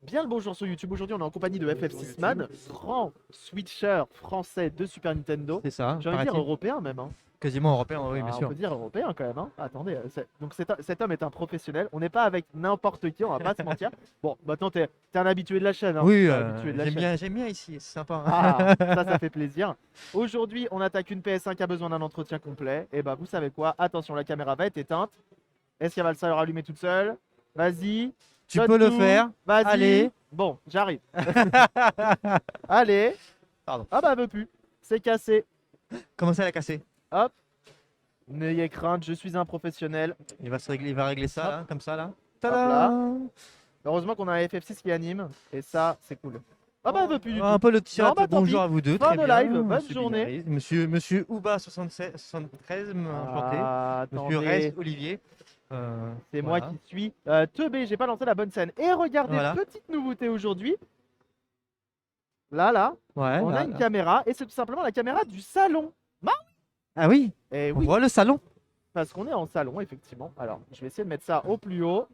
Bien le bonjour sur YouTube. Aujourd'hui, on est en compagnie de FF6man, grand switcher français de Super Nintendo. C'est ça, J'ai envie de dire paraît-il. européen même. Hein. Quasiment européen, oui, bien Ah, on sûr. peut dire européen quand même. Hein. Attendez, donc cet homme est un professionnel. On n'est pas avec n'importe qui, on va pas se mentir. Bon, maintenant, t'es un habitué de la chaîne. Hein. Oui, T'es un habitué de la chaîne. j'aime bien ici, c'est sympa. Ah, ça fait plaisir. Aujourd'hui, on attaque une PS5 qui a besoin d'un entretien complet. Et bah, vous savez quoi? Attention, la caméra va être éteinte. Est-ce qu'elle va se rallumer toute seule? Vas-y. Tu Donne peux le tout. faire. Vas-y. Allez. Bon, j'arrive. Allez. Pardon. Ah bah, elle veut plus. C'est cassé. Comment ça, elle a cassé? Hop. N'ayez crainte, je suis un professionnel. Il va régler ça, Hop. là, comme ça, là. Hop là. Tada. Heureusement qu'on a un FF6 qui anime. Et ça, c'est cool. Ah bah, elle veut plus du tout. Un peu le tir. Non, bah, tant Bonjour pis. à vous deux. Fin Très de bien. live. Bonne Monsieur journée. Binaris, Monsieur Ouba 76, 73, enchanté. Ah, Monsieur attendez. Rest Olivier. C'est moi qui suis teubé, j'ai pas lancé la bonne scène. Et regardez, Voilà. petite nouveauté aujourd'hui. Là, Ouais, on a une caméra. Et c'est tout simplement la caméra du salon. Ah oui, Et on oui, voit le salon. parce qu'on est en salon, effectivement. Alors, je vais essayer de mettre ça au plus haut.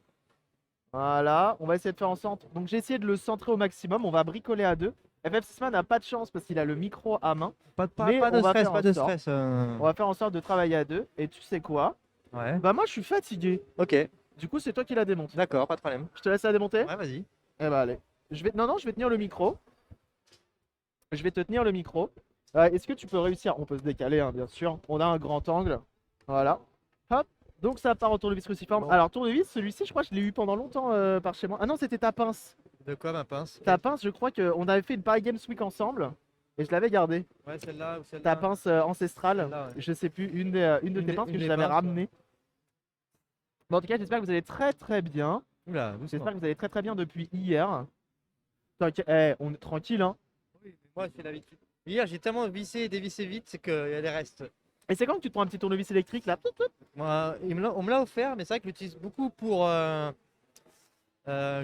Voilà, on va essayer de faire en sorte. Donc, j'ai essayé de le centrer au maximum. On va bricoler à deux. FF6man n'a pas de chance parce qu'il a le micro à main. Mais Pas de on va stress, faire pas en de sorte. stress. On va faire en sorte de travailler à deux. Et tu sais quoi? Ouais. Bah, moi, je suis fatigué. Ok, Du coup, c'est toi qui la démonte. d'accord, pas de problème. Je te laisse la démonter? Ouais, vas-y. Eh bah, allez. Non, je vais tenir le micro. Je vais te tenir le micro. Est-ce que tu peux réussir? On peut se décaler, hein, bien sûr. On a un grand angle. Voilà. Hop. Donc ça part en tournevis cruciforme. Bon. Alors tournevis, celui-ci, je crois que je l'ai eu pendant longtemps par chez moi. Ah non, c'était ta pince. De quoi ma pince? Ta pince, je crois qu'on avait fait une Paris Games Week ensemble. Et je l'avais gardée. Ouais, celle-là ou celle-là. Ta pince ancestrale. Celle-là, ouais. Je sais plus, une de tes pinces une que je des l'avais pinces, ramenée. Bon, en tout cas, j'espère que vous allez très très bien. Oula, doucement. J'espère que vous allez très très bien depuis hier. T'inquiète, on est tranquille, hein. Oui, mais moi, j'ai l'habitude. Hier, j'ai tellement vissé et dévissé vite, c'est qu'il y a des restes. Et c'est quand que tu te prends un petit tournevis électrique là? Moi, on me l'a offert, mais c'est vrai que j'utilise beaucoup pour tout ce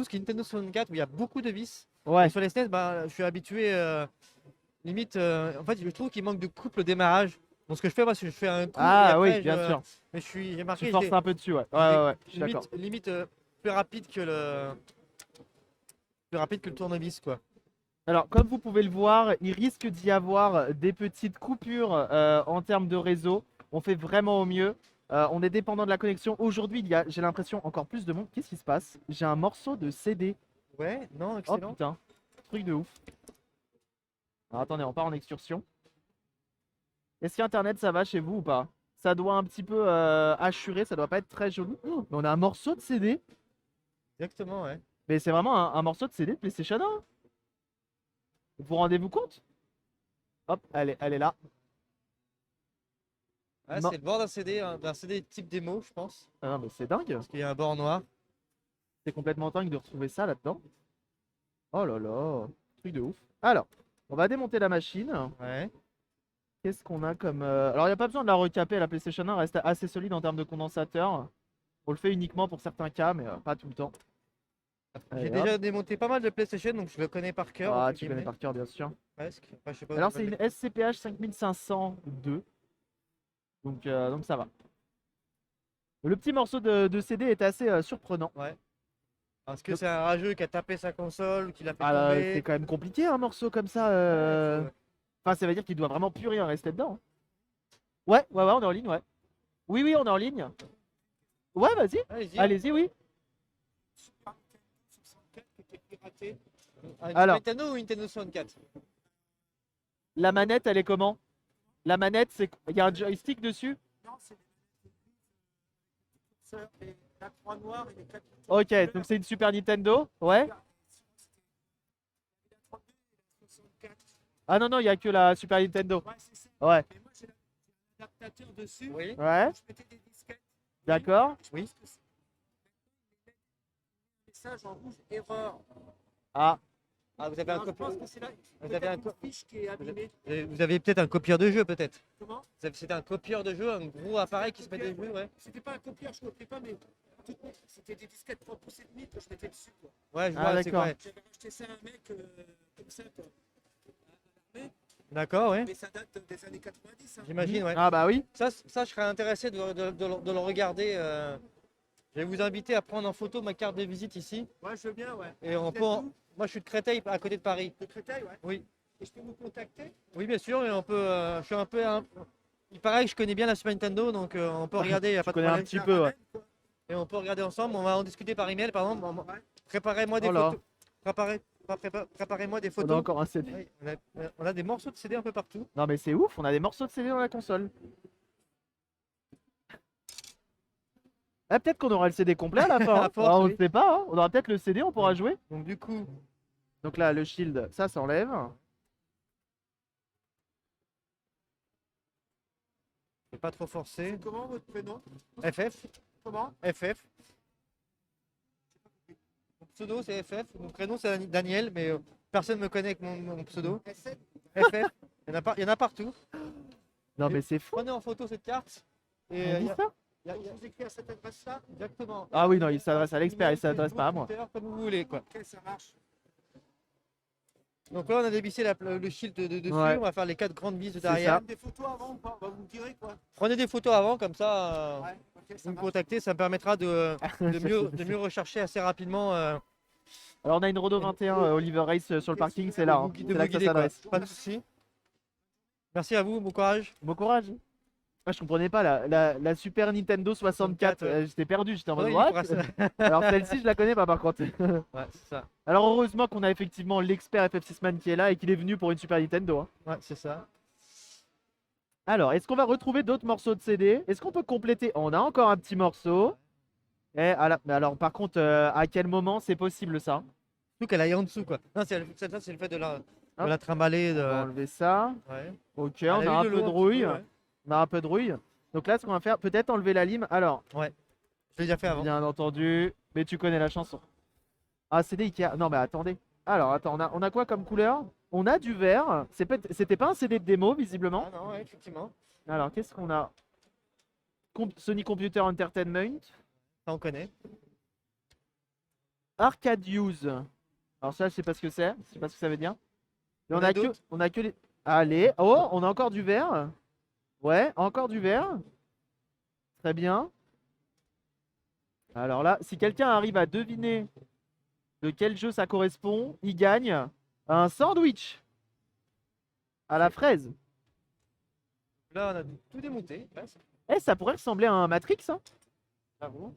qui est Nintendo 64 où il y a beaucoup de vis. Ouais. Et sur les SNES, bah, je suis habitué, limite, en fait, je trouve qu'il manque de couple au démarrage. Donc, ce que je fais, moi, c'est que je fais un coup et Ah après, oui, bien sûr. Mais j'ai marqué, Tu forces un peu dessus, ouais. Ouais, je suis d'accord. limite plus rapide que le tournevis, quoi. Alors, comme vous pouvez le voir, il risque d'y avoir des petites coupures en termes de réseau. On fait vraiment au mieux. On est dépendant de la connexion. Aujourd'hui, il y a, j'ai l'impression, encore plus de monde. Qu'est-ce qui se passe? J'ai un morceau de CD. Ouais, non, Oh excellent. putain, truc de ouf. Alors, attendez, on part en excursion. Est-ce qu'Internet, ça va chez vous ou pas? Ça doit un petit peu hachurer, ça doit pas être très joli. Oh, mais on a un morceau de CD. Exactement, ouais. Mais c'est vraiment un morceau de CD de PlayStation 1. Vous vous rendez-vous compte? Hop, elle est là. Ah, Non. c'est le bord d'un CD type démo, je pense. Ah non, mais c'est dingue. Parce qu'il y a un bord noir. C'est complètement dingue de retrouver ça là-dedans. Oh là là, truc de ouf. Alors, on va démonter la machine. Ouais. Qu'est-ce qu'on a comme... Alors, il n'y a pas besoin de la recaper. La PlayStation 1 reste assez solide en termes de condensateur. On le fait uniquement pour certains cas, mais pas tout le temps. J'ai Allez, hop. déjà démonté pas mal de PlayStation, donc je le connais par cœur. Ah, entre tu connais guillemets. par cœur, bien sûr. Presque. Enfin, je sais pas Alors, où c'est je une vais SCPH 5502. Donc ça va. Le petit morceau de CD est assez surprenant. le- Ouais. Parce que c'est un rageux qui a tapé sa console, qui l'a fait Ah, là, tomber. c'est quand même compliqué un morceau comme ça. Ouais. Enfin, ça veut dire qu'il doit vraiment plus rien rester dedans. Hein. Ouais, on est en ligne, ouais. Oui, on est en ligne. Ouais, vas-y. Allez-y. Allez-y, oui. Une Alors. Nintendo ou une Nintendo 64? La manette, elle est comment? La manette, c'est. Il y a un joystick dessus? Non, c'est la croix noire et les quatre Ok, couleurs. donc c'est une Super Nintendo. Ouais. La 32 et la 64. Ah non, il n'y a que la Super Nintendo. Ouais, c'est ça. Ouais. Mais moi, j'ai un adaptateur dessus. Oui. Ouais, Je mettais des disquettes. d'accord. Je pense que c'est- un message en rouge, erreur. Ah, Ah, vous avez un Alors, je pense copieur. que c'est là. Vous avez Peut-être un une fiche qui est abîmée. Vous avez peut-être un copieur de jeu, peut-être. Comment? C'était un copieur de jeu, un gros appareil qui se met des jeux, ouais. C'était pas un copieur, je ne copiais pas, mais c'était des disquettes 3 pouces et demi que je mettais dessus. Quoi. Ouais, je Ah, vois, c'est d'accord. quoi. J'avais acheté ça à un mec comme ça, quoi. D'accord, ouais. Mais ça date des années 90. Hein. J'imagine, ouais. ah bah oui. Ça, je serais intéressé de le regarder. Je vais vous inviter à prendre en photo ma carte de visite ici. Ouais, je veux bien, ouais. Et on Vous peut. êtes où? Moi, je suis de Créteil, à côté de Paris. De Créteil, ouais. Oui. Et je peux vous contacter? Oui, bien sûr. Et on peut. Je suis un peu. Il paraît que je connais bien la Super Nintendo, donc on peut regarder. Y a Tu pas de connais un problème. petit peu, ouais. Et on peut regarder ensemble. On va en discuter par email, par exemple. Ouais. Préparez-moi des Oh là. photos. Préparez-moi des On a photos. encore un CD. Oui, on a des morceaux de CD un peu partout. Non mais c'est ouf, on a des morceaux de CD dans la console. Ah, peut-être qu'on aura le CD complet à la fin. À Hein. force, Ah, on oui. ne sait pas, hein. On aura peut-être le CD, on pourra jouer. Donc du coup, Donc là, le shield, ça s'enlève. je vais pas trop forcer. C'est comment votre prénom? FF. Comment? FF. Mon pseudo c'est FF. Mon prénom c'est Daniel, mais personne ne me connaît avec mon pseudo. S7? FF. Il y en a partout. Non mais c'est fou. Prenez en photo cette carte. Et On dit ça Je vous écris à cette adresse-là? exactement. Ah oui, non, il s'adresse à l'expert, il Email, s'adresse pas à Facebook, moi. Twitter, comme vous voulez quoi. Ok, ça marche. Donc là on a dévissé le shield dessus. Ouais. On va faire les 4 grandes vis de C'est derrière. ça. Des photos avant ou pas? Bah, vous me direz quoi? Prenez des photos avant comme ça. Ouais, ok, Vous ça me marche. contactez, ça me permettra de mieux rechercher assez rapidement. Alors on a une Renault 21 Oliver Race sur le parking, c'est là. Hein. de C'est vous là que ça guider, quoi. s'adresse. Pas de soucis. Merci à vous, bon courage. Bon courage. Moi je comprenais pas la Super Nintendo 64. 64, ouais. J'étais perdu, j'étais en mode Ouais, il what. faudra ça. Alors celle-ci je la connais pas par contre. Ouais, c'est ça. Alors heureusement qu'on a effectivement l'expert FF6 Man qui est là et qu'il est venu pour une Super Nintendo. Hein. Ouais, c'est ça. Alors est-ce qu'on va retrouver d'autres morceaux de CD? Est-ce qu'on peut compléter? On a encore un petit morceau. Mais alors par contre à quel moment c'est possible ça? Surtout qu'elle aille en dessous, quoi. Non, c'est le fait de Hop. la trimballer. On va enlever ça. Ouais. Ok, Elle on a eu un de peu l'eau de petit rouille. peu, ouais. On a un peu de rouille. Donc là ce qu'on va faire, peut-être enlever la lime. Alors, Je l'ai déjà fait avant. bien entendu, mais tu connais la chanson. Ah CD Ikea. Non mais attendez. Alors attends, on a quoi comme couleur? On a du vert. C'était pas un CD de démo visiblement. Ah non, ouais, effectivement. Alors qu'est-ce qu'on a? Sony Computer Entertainment. Ça, on connaît. Arcade Use. Alors ça, je sais pas ce que c'est. Je sais pas ce que ça veut dire. Mais On a d'autres on a que les. Allez. Oh, on a encore du vert. Ouais, encore du vert. Très bien. Alors là, si quelqu'un arrive à deviner de quel jeu ça correspond, il gagne un sandwich à la fraise. Là, on a tout démonté, presque. Eh, ça pourrait ressembler à un Matrix, hein. J'avoue.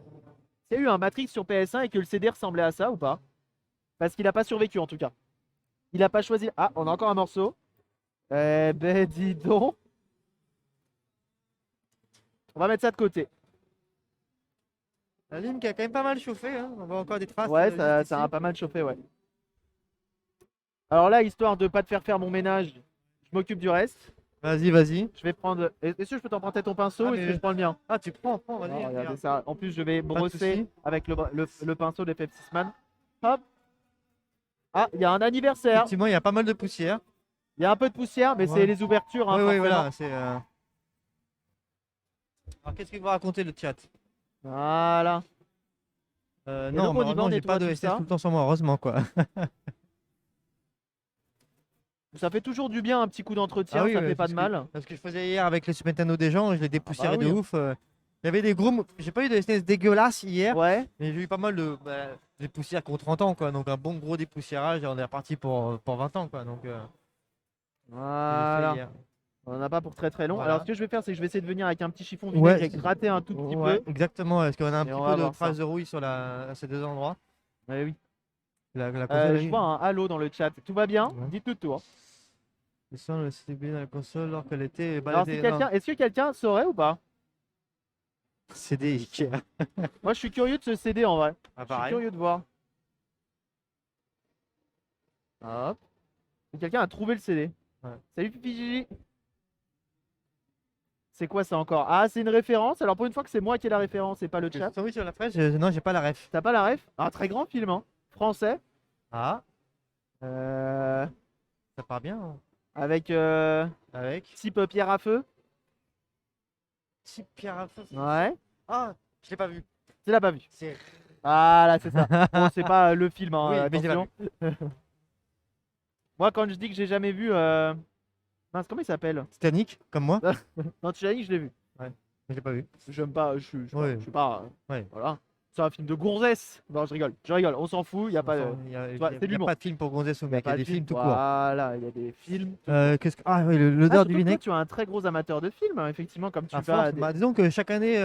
S'il y a eu un Matrix sur PS1 et que le CD ressemblait à ça ou pas? Parce qu'il a pas survécu en tout cas. Il a pas choisi. Ah, on a encore un morceau. Eh ben, dis donc. On va mettre ça de côté. La lime qui a quand même pas mal chauffé, hein. On voit encore des traces. Ouais, juste ça ici. a pas mal chauffé, ouais. Alors là, histoire de pas te faire mon ménage, je m'occupe du reste. Vas-y. Je vais prendre. Est-ce que je peux t'emprunter ton pinceau Ah, ou est-ce que mais- je prends le mien? Ah, tu prends, vas-y. Oh, regardez regarde. ça. En plus, je vais de brosser souci. avec le pinceau de Pepsi Man. Hop. Ah, il y a un anniversaire. Effectivement, il y a pas mal de poussière. Il y a un peu de poussière, mais Ouais. c'est les ouvertures. Hein, Oui, forcément. voilà. C'est. Alors, qu'est-ce qu'il va raconter le chat? Voilà. Non, donc, on y va, on malheureusement, j'ai nettoie pas de tout SS ça. tout le temps sur moi, heureusement, quoi. Ça fait toujours du bien un petit coup d'entretien, Ah oui, ça ouais, fait pas de parce que- mal. Parce que je faisais hier avec les Super Nintendo des gens, je les dépoussiérais oui. de ouf. Il y avait des gros. J'ai pas eu de SNES dégueulasse hier, Ouais. mais j'ai eu pas mal de poussières contre 30 ans, quoi. Donc un bon gros dépoussiérage et on est reparti pour 20 ans, quoi. Donc, je l'ai fait Voilà. hier. On en a pas pour très très long. Voilà. Alors ce que je vais faire, c'est que je vais essayer de venir avec un petit chiffon Ouais. vinaigre et gratter un tout petit Ouais, peu. exactement, parce qu'on a un Et petit on va peu de voir ça. traces de rouille sur à ces deux endroits. Ouais, oui. La console Je vois un halo dans le chat. Tout va bien? Ouais. Dites tout. Hein. le son, le CDB dans la console alors qu'elle était Alors si est-ce que quelqu'un saurait ou pas? CD Ikea. Moi je suis curieux de ce CD en vrai. Ah, Je suis pareil. curieux de voir. Hop. Si quelqu'un a trouvé le CD. Ouais. Salut Pipi Gigi. C'est quoi ça encore? Ah, c'est une référence. Alors pour une fois que c'est moi qui ai la référence et pas le chat. Oui, sur la fraise, non, j'ai pas la ref. T'as pas la ref? Un très grand film, hein. Français. Ah, Euh, ça part bien, hein. avec Avec type pierre à feu. Type Pierre à feu. Ouais. Ah, je l'ai pas vu. Tu l'as pas vu. C'est Ah là, c'est ça. Bon, c'est pas le film, hein, Oui, mais je l'ai pas attention. Moi, quand je dis que j'ai jamais vu. Mince, comment il s'appelle? Titanic, comme moi, Non, Titanic, je l'ai vu. mais je l'ai pas vu. J'aime pas. Je suis Ouais. je suis pas. Ouais. Voilà. C'est un film de gonzesse. Non, je rigole, on s'en fout, il y a pas de. Il n'y a, vois, c'est y a l'humour. pas de film pour gonzesse ou Y a mec, il y pas a de des film, films tout court. Voilà, il y a des films. Ah oui, Ah, l'odeur surtout du que toi, vinaigre. tu es un très gros amateur de films, hein, effectivement, comme tu À vas à force, des. bah, disons que chaque année,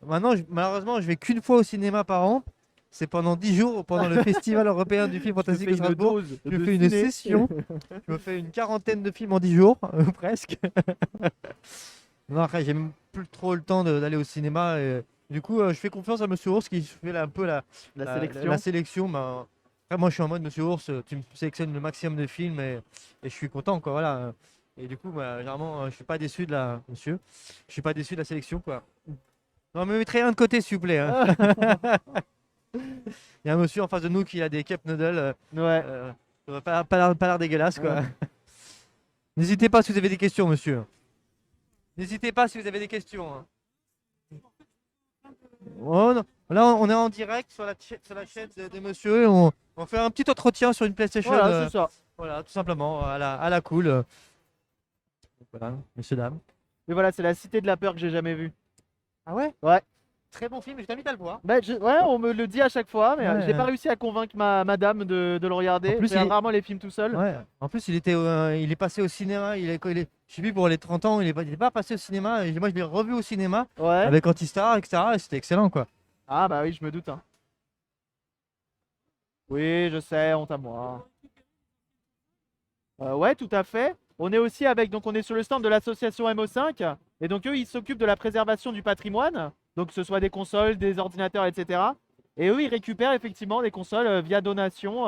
maintenant, malheureusement, je vais qu'une fois au cinéma par an. C'est pendant 10 jours, pendant le Festival européen du film Je te fantastique fais de une Strasbourg. dose Je de fais une ciné. session. Je me fais une quarantaine de films en 10 jours, presque. Non, après, j'ai même plus trop le temps d'aller au cinéma. Et, du coup, je fais confiance à Monsieur Ours qui fait un peu La sélection. la sélection. Bah, après, moi, je suis en mode Monsieur Ours, tu me sélectionnes le maximum de films et je suis content, quoi. Voilà. Et du coup, bah, généralement, je suis pas déçu de la, monsieur. Je suis pas déçu de la sélection, quoi. Non, me mettrez rien de côté, s'il vous plaît, hein. Il y a un monsieur en face de nous qui a des cup noodles. Ouais. Pas l'air dégueulasse, quoi. N'hésitez pas si vous avez des questions, monsieur. N'hésitez pas si vous avez des questions, hein. Oh, non. Là, on est en direct sur la chaîne de monsieur. Et on fait un petit entretien sur une PlayStation. Voilà, c'est ça. Voilà, tout simplement, à la cool. Voilà, messieurs, dames. Mais voilà, c'est la cité de la peur que j'ai jamais vue. Ah ouais? Ouais. Très bon film, je t'invite à le voir. Bah, ouais, on me le dit à chaque fois, mais Ouais. j'ai pas réussi à convaincre madame de le regarder. En plus, Je regarde il est- rarement les films tout seul. Ouais. En plus, il est passé au cinéma. Je sais plus, pour les 30 ans, il est pas passé au cinéma. Et moi, je l'ai revu au cinéma Ouais. avec Antistar, etc. Et c'était excellent, quoi. Ah bah oui, je me doute, hein. Oui, je sais, honte à moi. Ouais, tout à fait. On est aussi avec, donc on est sur le stand de l'association MO5, et donc eux, ils s'occupent de la préservation du patrimoine, donc que ce soit des consoles, des ordinateurs, etc. Et eux, ils récupèrent effectivement des consoles via donation.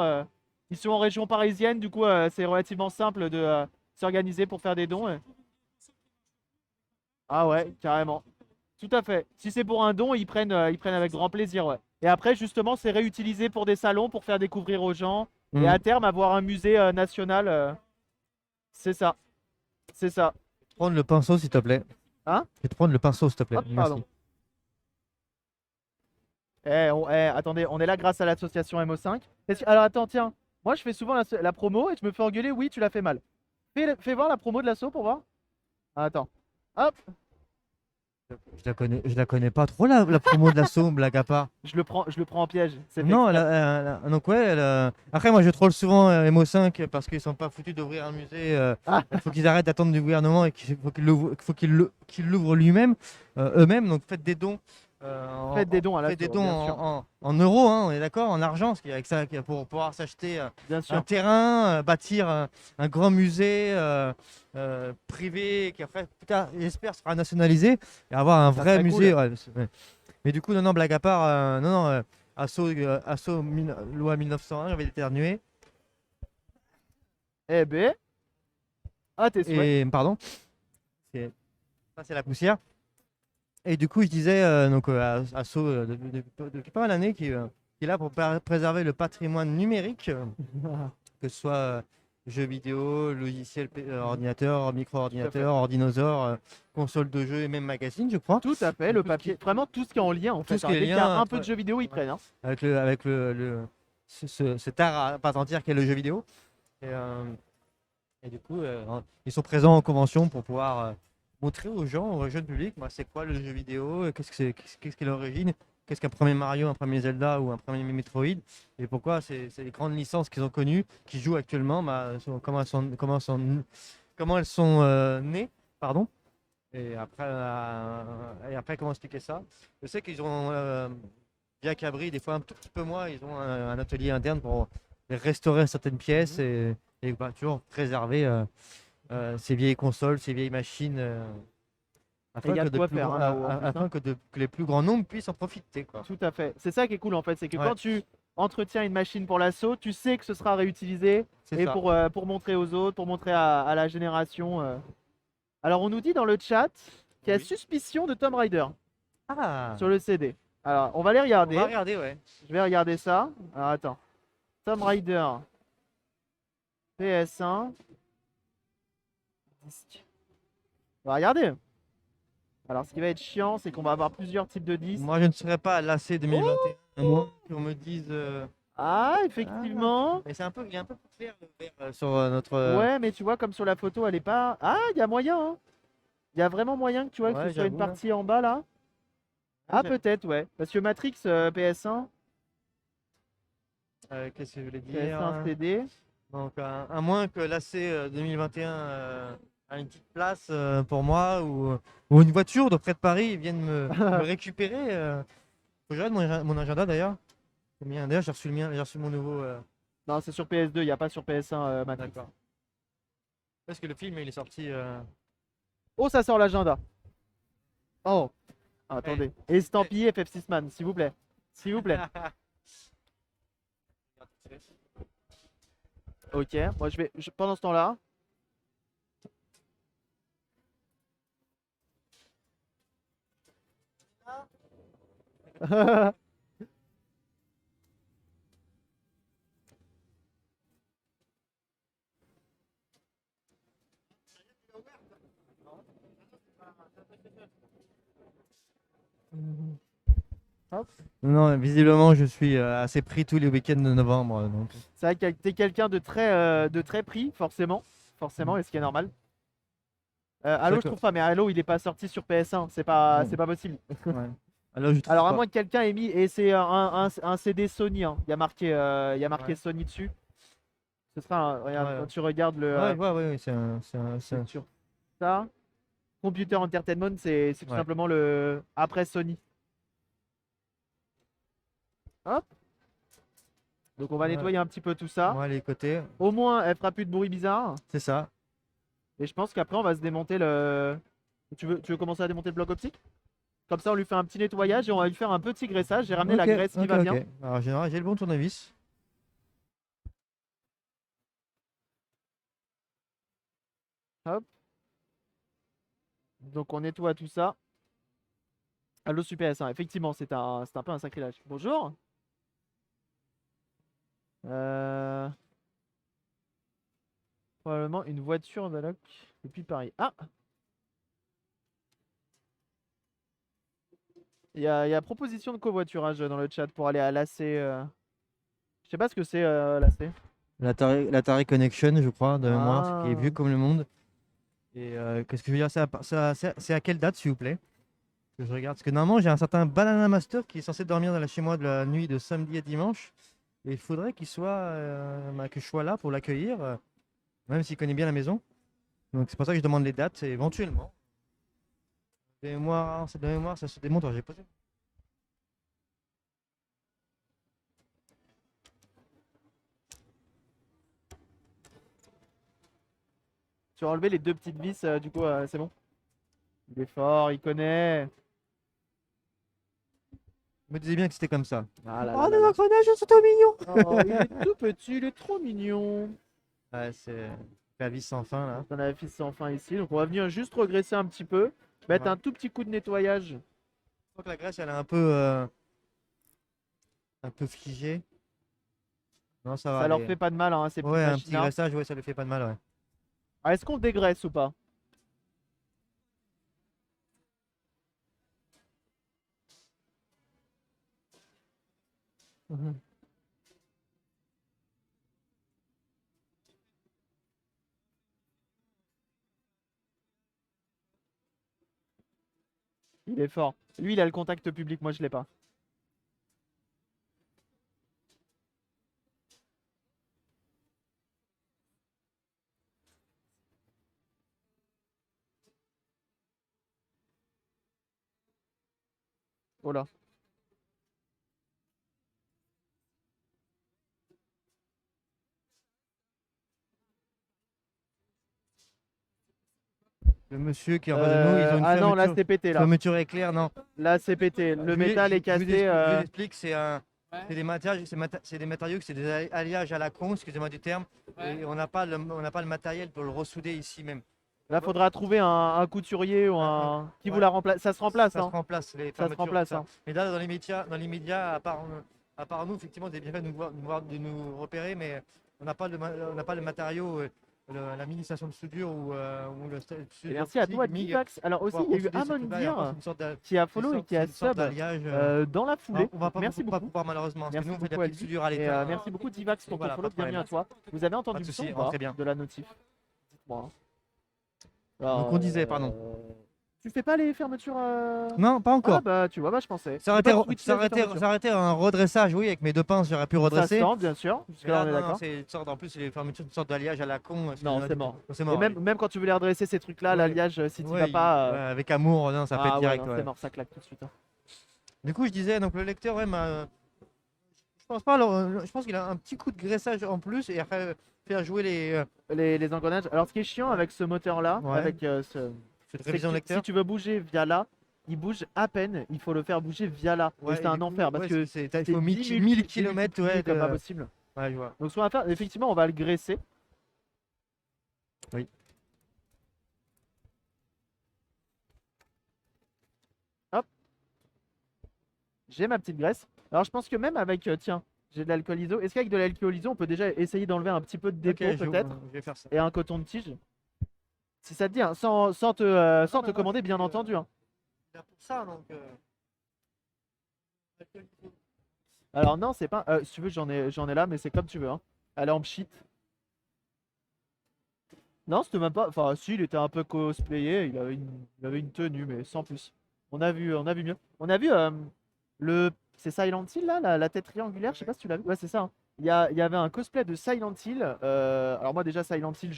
Ils sont en région parisienne, du coup, c'est relativement simple de s'organiser pour faire des dons. Ah ouais, carrément. Tout à fait. Si c'est pour un don, ils prennent avec grand plaisir, ouais. Et après, justement, c'est réutilisé pour des salons, pour faire découvrir aux gens, et à terme, avoir un musée national. C'est ça. C'est ça. Prendre le pinceau, s'il te plaît. Hein? Je vais te prendre le pinceau, s'il te plaît. Hop, Merci. pardon. Attendez, on est là grâce à l'association MO5. Alors attends, tiens. Moi, je fais souvent la promo et je me fais engueuler. Oui, tu l'as fait mal. Fais voir la promo de l'asso pour voir. Ah, attends. Hop, Je la connais pas trop, la promo de l'assaut, blague à part. je le prends en piège. C'est fait Non, exprès. donc ouais, après moi je troll souvent MO5 parce qu'ils sont pas foutus d'ouvrir un musée. Ah. Il faut qu'ils arrêtent d'attendre du gouvernement et qu'il faut qu'ils l'ouvrent lui-même, eux-mêmes. Donc faites des dons. Faites des dons à faites des l'asso, dons bien sûr. en euros, hein, on est d'accord, en argent, parce qu'avec ça, pour pouvoir s'acheter Bien un sûr. terrain, bâtir un grand musée privé qui après, putain, j'espère, sera nationalisé et avoir un Ça vrai serait musée. cool. Ouais. Mais du coup, non, blague à part, loi 1901, j'avais éternué. Eh ben. Ah, t'es souhait. Et pardon, ça c'est la poussière. Et du coup, je disais, Asso, depuis pas mal d'années, qui est là pour préserver le patrimoine numérique, que ce soit jeux vidéo, logiciels, ordinateur, micro-ordinateur, ordinosaure, console de jeu et même magazine, je crois. Tout à fait, Tout le ce papier. Vraiment tout ce qui est en lien en fait. ce qui est Dès qu'il y lien a un entre- peu de jeux vidéo, ils prennent, hein. Avec cet art à part entière qu'est le jeu vidéo. Et du coup, ils sont présents en convention pour pouvoir montrer aux gens, au jeune public, moi, c'est quoi le jeu vidéo, qu'est-ce qu'est l'origine, qu'est-ce qu'un premier Mario, un premier Zelda ou un premier Metroid, et pourquoi c'est les grandes licences qu'ils ont connues, qui jouent actuellement, comment elles sont nées, pardon. Et après, comment expliquer ça? Je sais qu'ils ont, bien qu'Abri, des fois un tout petit peu moins, ils ont un atelier interne pour restaurer certaines pièces et toujours préserver ces vieilles consoles, ces vieilles machines, il y a de quoi faire, hein, là-haut, en plus, afin que les plus grands nombres puissent en profiter, quoi. Tout à fait. C'est ça qui est cool en fait, c'est que Ouais. quand tu entretiens une machine pour l'assaut, tu sais que ce sera réutilisé C'est et ça. pour montrer aux autres, pour montrer à la génération. Alors on nous dit dans le chat qu'il y a Oui. suspicion de Tomb Raider Ah, sur le CD. Alors on va les on regarder. va regarder, ouais. Je vais regarder ça. Alors attends. Tomb Raider PS1. Disque. On va regarder. Alors ce qui va être chiant, c'est qu'on va avoir plusieurs types de disques. Moi, je ne serais pas lassé 2021, à moins qu'on me dise. Ah, effectivement. Mais il est un peu plus clair le vert, sur notre. Ouais, mais tu vois, comme sur la photo, elle est pas. Ah, il y a moyen, hein. Il y a vraiment moyen que tu vois que Ouais, ce soit une j'avoue, là. partie en bas là. Ah, j'ai- peut-être, ouais. Parce que Matrix PS1, Qu'est-ce que je voulais PS1 dire? CD. Donc, à moins que l'AC 2021 a une petite place pour moi ou une voiture de près de Paris vienne me récupérer. Faut que je regarde mon agenda d'ailleurs. Le mien, d'ailleurs, j'ai reçu le mien, j'ai reçu mon nouveau. Non, c'est sur PS2, il n'y a pas sur PS1 Matrix. D'accord. Parce que le film, il est sorti. Oh, ça sort l'agenda. Oh, attendez. Estampillé FF6 Man, s'il vous plaît. S'il vous plaît. Ok, moi pendant ce temps-là. Hop. Non, visiblement, je suis assez pris tous les week-ends de novembre. Donc. C'est vrai que t'es quelqu'un de très pris, forcément. Forcément, et ce qui est normal. Halo, je D'accord. trouve pas, mais Halo, il est pas sorti sur PS1, c'est pas possible. Ouais. Alors, je trouve Alors, à pas. moins que quelqu'un ait mis, et c'est un CD Sony, hein. Il y a marqué Ouais. Sony dessus. Ce sera regarde, Ouais, quand ouais. tu regardes le. Ouais, ouais, c'est un- Sur ça. Computer Entertainment, c'est tout Ouais. simplement le. Après Sony. Hop. Donc, on va Ouais. nettoyer un petit peu tout ça. Moi, les côtés, Au moins, elle fera plus de bruit bizarre. c'est ça. Et je pense qu'après, on va se démonter le. Tu veux commencer à démonter le bloc optique? Comme ça, on lui fait un petit nettoyage et on va lui faire un petit graissage. J'ai ramené la Ok, graisse qui ok, va ok. bien. Alors, en général, j'ai le bon tournevis. Hop. Donc, on nettoie tout ça. Allo Super S1. Effectivement, c'est un peu un sacrilège. Bonjour. Euh, Probablement une voiture d'alloc depuis Paris. Ah! Il y a proposition de covoiturage dans le chat pour aller à l'AC. Je sais pas ce que c'est l'AC. L'Atari Connection, je crois, de mémoire, qui est vieux Ah. comme le monde. Et qu'est-ce que je veux dire? C'est à quelle date, s'il vous plaît? Que je regarde. Parce que normalement, j'ai un certain Banana Master qui est censé dormir chez moi de la nuit de samedi à dimanche. Et il faudrait que je sois là pour l'accueillir, même s'il connaît bien la maison. Donc c'est pour ça que je demande les dates, et éventuellement. De mémoire, ça se démonte. Alors, j'ai posé. Tu as enlevé les deux petites vis, du coup, c'est bon. Il est fort, il connaît. Je me disais bien que c'était comme ça. Ah là Oh, là là les là. engrenages, c'est trop mignon! Oh, il est tout petit, il est trop mignon. Ouais, c'est la vie sans fin là. On a la fille sans fin ici, donc on va venir juste regresser un petit peu, mettre Ouais. un tout petit coup de nettoyage. Je crois que la graisse, elle est un peu figée. Non, ça va Ça leur aller. fait pas de mal, hein, ces petites Ouais, un petit machines-là. graissage, ouais, ça lui fait pas de mal, ouais. Ah, est-ce qu'on dégraisse ou pas? Mhm. Il est fort. Lui, il a le contact public, moi je l'ai pas. Oh là. Le monsieur qui est en face de nous, ils ont une Ah non, là fermeture, c'est pété là. fermeture éclair, non. Là c'est pété. Le métal est Je vous cassé. explique, c'est des matériaux, c'est des matériaux, c'est des alliages à la con, excusez-moi du terme, et on n'a pas le matériel pour le ressouder ici même. Là, faudra trouver un couturier ou qui vous la remplace. Ça se remplace, Ça se hein. remplace les Ça se fermetures, remplace, tout ça. hein. Mais là, dans les médias, à part nous, effectivement, vous avez bien fait de nous repérer, mais on n'a pas le matériau, la mini-station de soudure ou le Et merci à toi, Divax. Alors aussi, il y a eu Amondir qui a follow et qui a sub dans la foulée. On va Donc, merci pas beaucoup. pouvoir malheureusement, parce que Merci nous on fait de beaucoup la à petite lui. soudure à Et l'état. merci beaucoup Divax pour ton Voilà, follow, pas de bienvenue à problème. toi. Vous avez entendu Pas de le son souci, ou pas rentrez bien. de la notif? Dites-moi. Donc on disait, pardon. Tu fais pas les fermetures Non, pas Ah encore. bah tu vois, bah je pensais. Ça aurait Faut été, pas switcher les fermetures. ça aurait été un redressage, oui, avec mes deux pinces, j'aurais pu Ça se redresser. tente, bien sûr, jusque Mais là là, on est non, d'accord. c'est une sorte, en plus, c'est les fermetures, une sorte d'alliage à la con. Non, c'est mort. C'est Et mort. même, même quand tu veux les redresser ces trucs là, Ouais. l'alliage, si tu Ouais, vas pas. ouais, avec amour, non, ça Ah pète ouais, direct. non, Ouais. c'est mort, ça claque tout de suite. Hein. Du coup, je disais, donc le lecteur, ouais, je pense pas, alors, je pense qu'il a un petit coup de graissage en plus et après faire jouer Les engrenages. Alors ce qui est chiant avec ce moteur là, Ouais. avec ce. cette c'est que révision lecteur. si tu veux bouger via là, il bouge à peine, il faut le faire bouger via là. Ouais, et c'est et un du coup, enfer parce ouais, que il c'est faut 10 1000 km, ouais, comme pas de... possible. Ouais, je vois. Donc ce qu'on va faire, effectivement, on va le graisser. Oui. Hop. J'ai ma petite graisse. Alors je pense que même avec, tiens, j'ai de l'alcool iso. Est-ce qu'avec de l'alcool iso, on peut déjà essayer d'enlever un petit peu de dépôt Ok, peut-être je vais faire ça. et un coton de tige? Si ça te dit, hein, sans te mais moi, commander, je bien suis, entendu. Hein. là pour ça, donc. Alors non, c'est pas. Si tu veux, j'en ai là, mais c'est comme tu veux. Hein. Elle est en pchit. Non, c'était même pas. Enfin, si, il était un peu cosplayé. Il avait une tenue, mais sans plus. On a vu mieux. On a vu le. C'est Silent Hill là, la tête triangulaire. Je sais pas si tu l'as vu. Ouais, c'est ça. Hein. Il y avait un cosplay de Silent Hill. Alors moi déjà Silent Hill,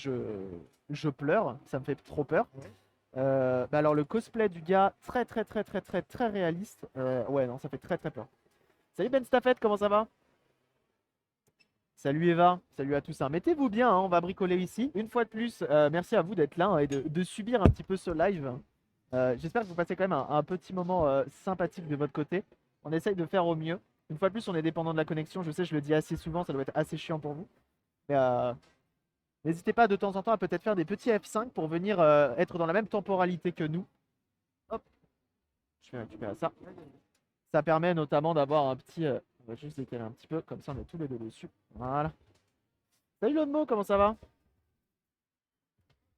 je pleure. Ça me fait trop peur. Ouais. Bah alors le cosplay du gars, très réaliste. Ouais, non, ça fait très peur. Salut Ben Staffet, comment ça va? Salut Eva, salut à tous. Hein. Mettez-vous bien, hein, on va bricoler ici. Une fois de plus, merci à vous d'être là hein, et de subir un petit peu ce live. J'espère que vous passez quand même un petit moment sympathique de votre côté. On essaye de faire au mieux. Une fois de plus, on est dépendant de la connexion. Je sais, je le dis assez souvent, ça doit être assez chiant pour vous. Mais n'hésitez pas de temps en temps à peut-être faire des petits F5 pour venir être dans la même temporalité que nous. Hop, je vais récupérer ça. Ça permet notamment d'avoir un petit. On va juste décaler un petit peu, comme ça on est tous les deux dessus. Voilà. Salut Lodmo, comment ça va?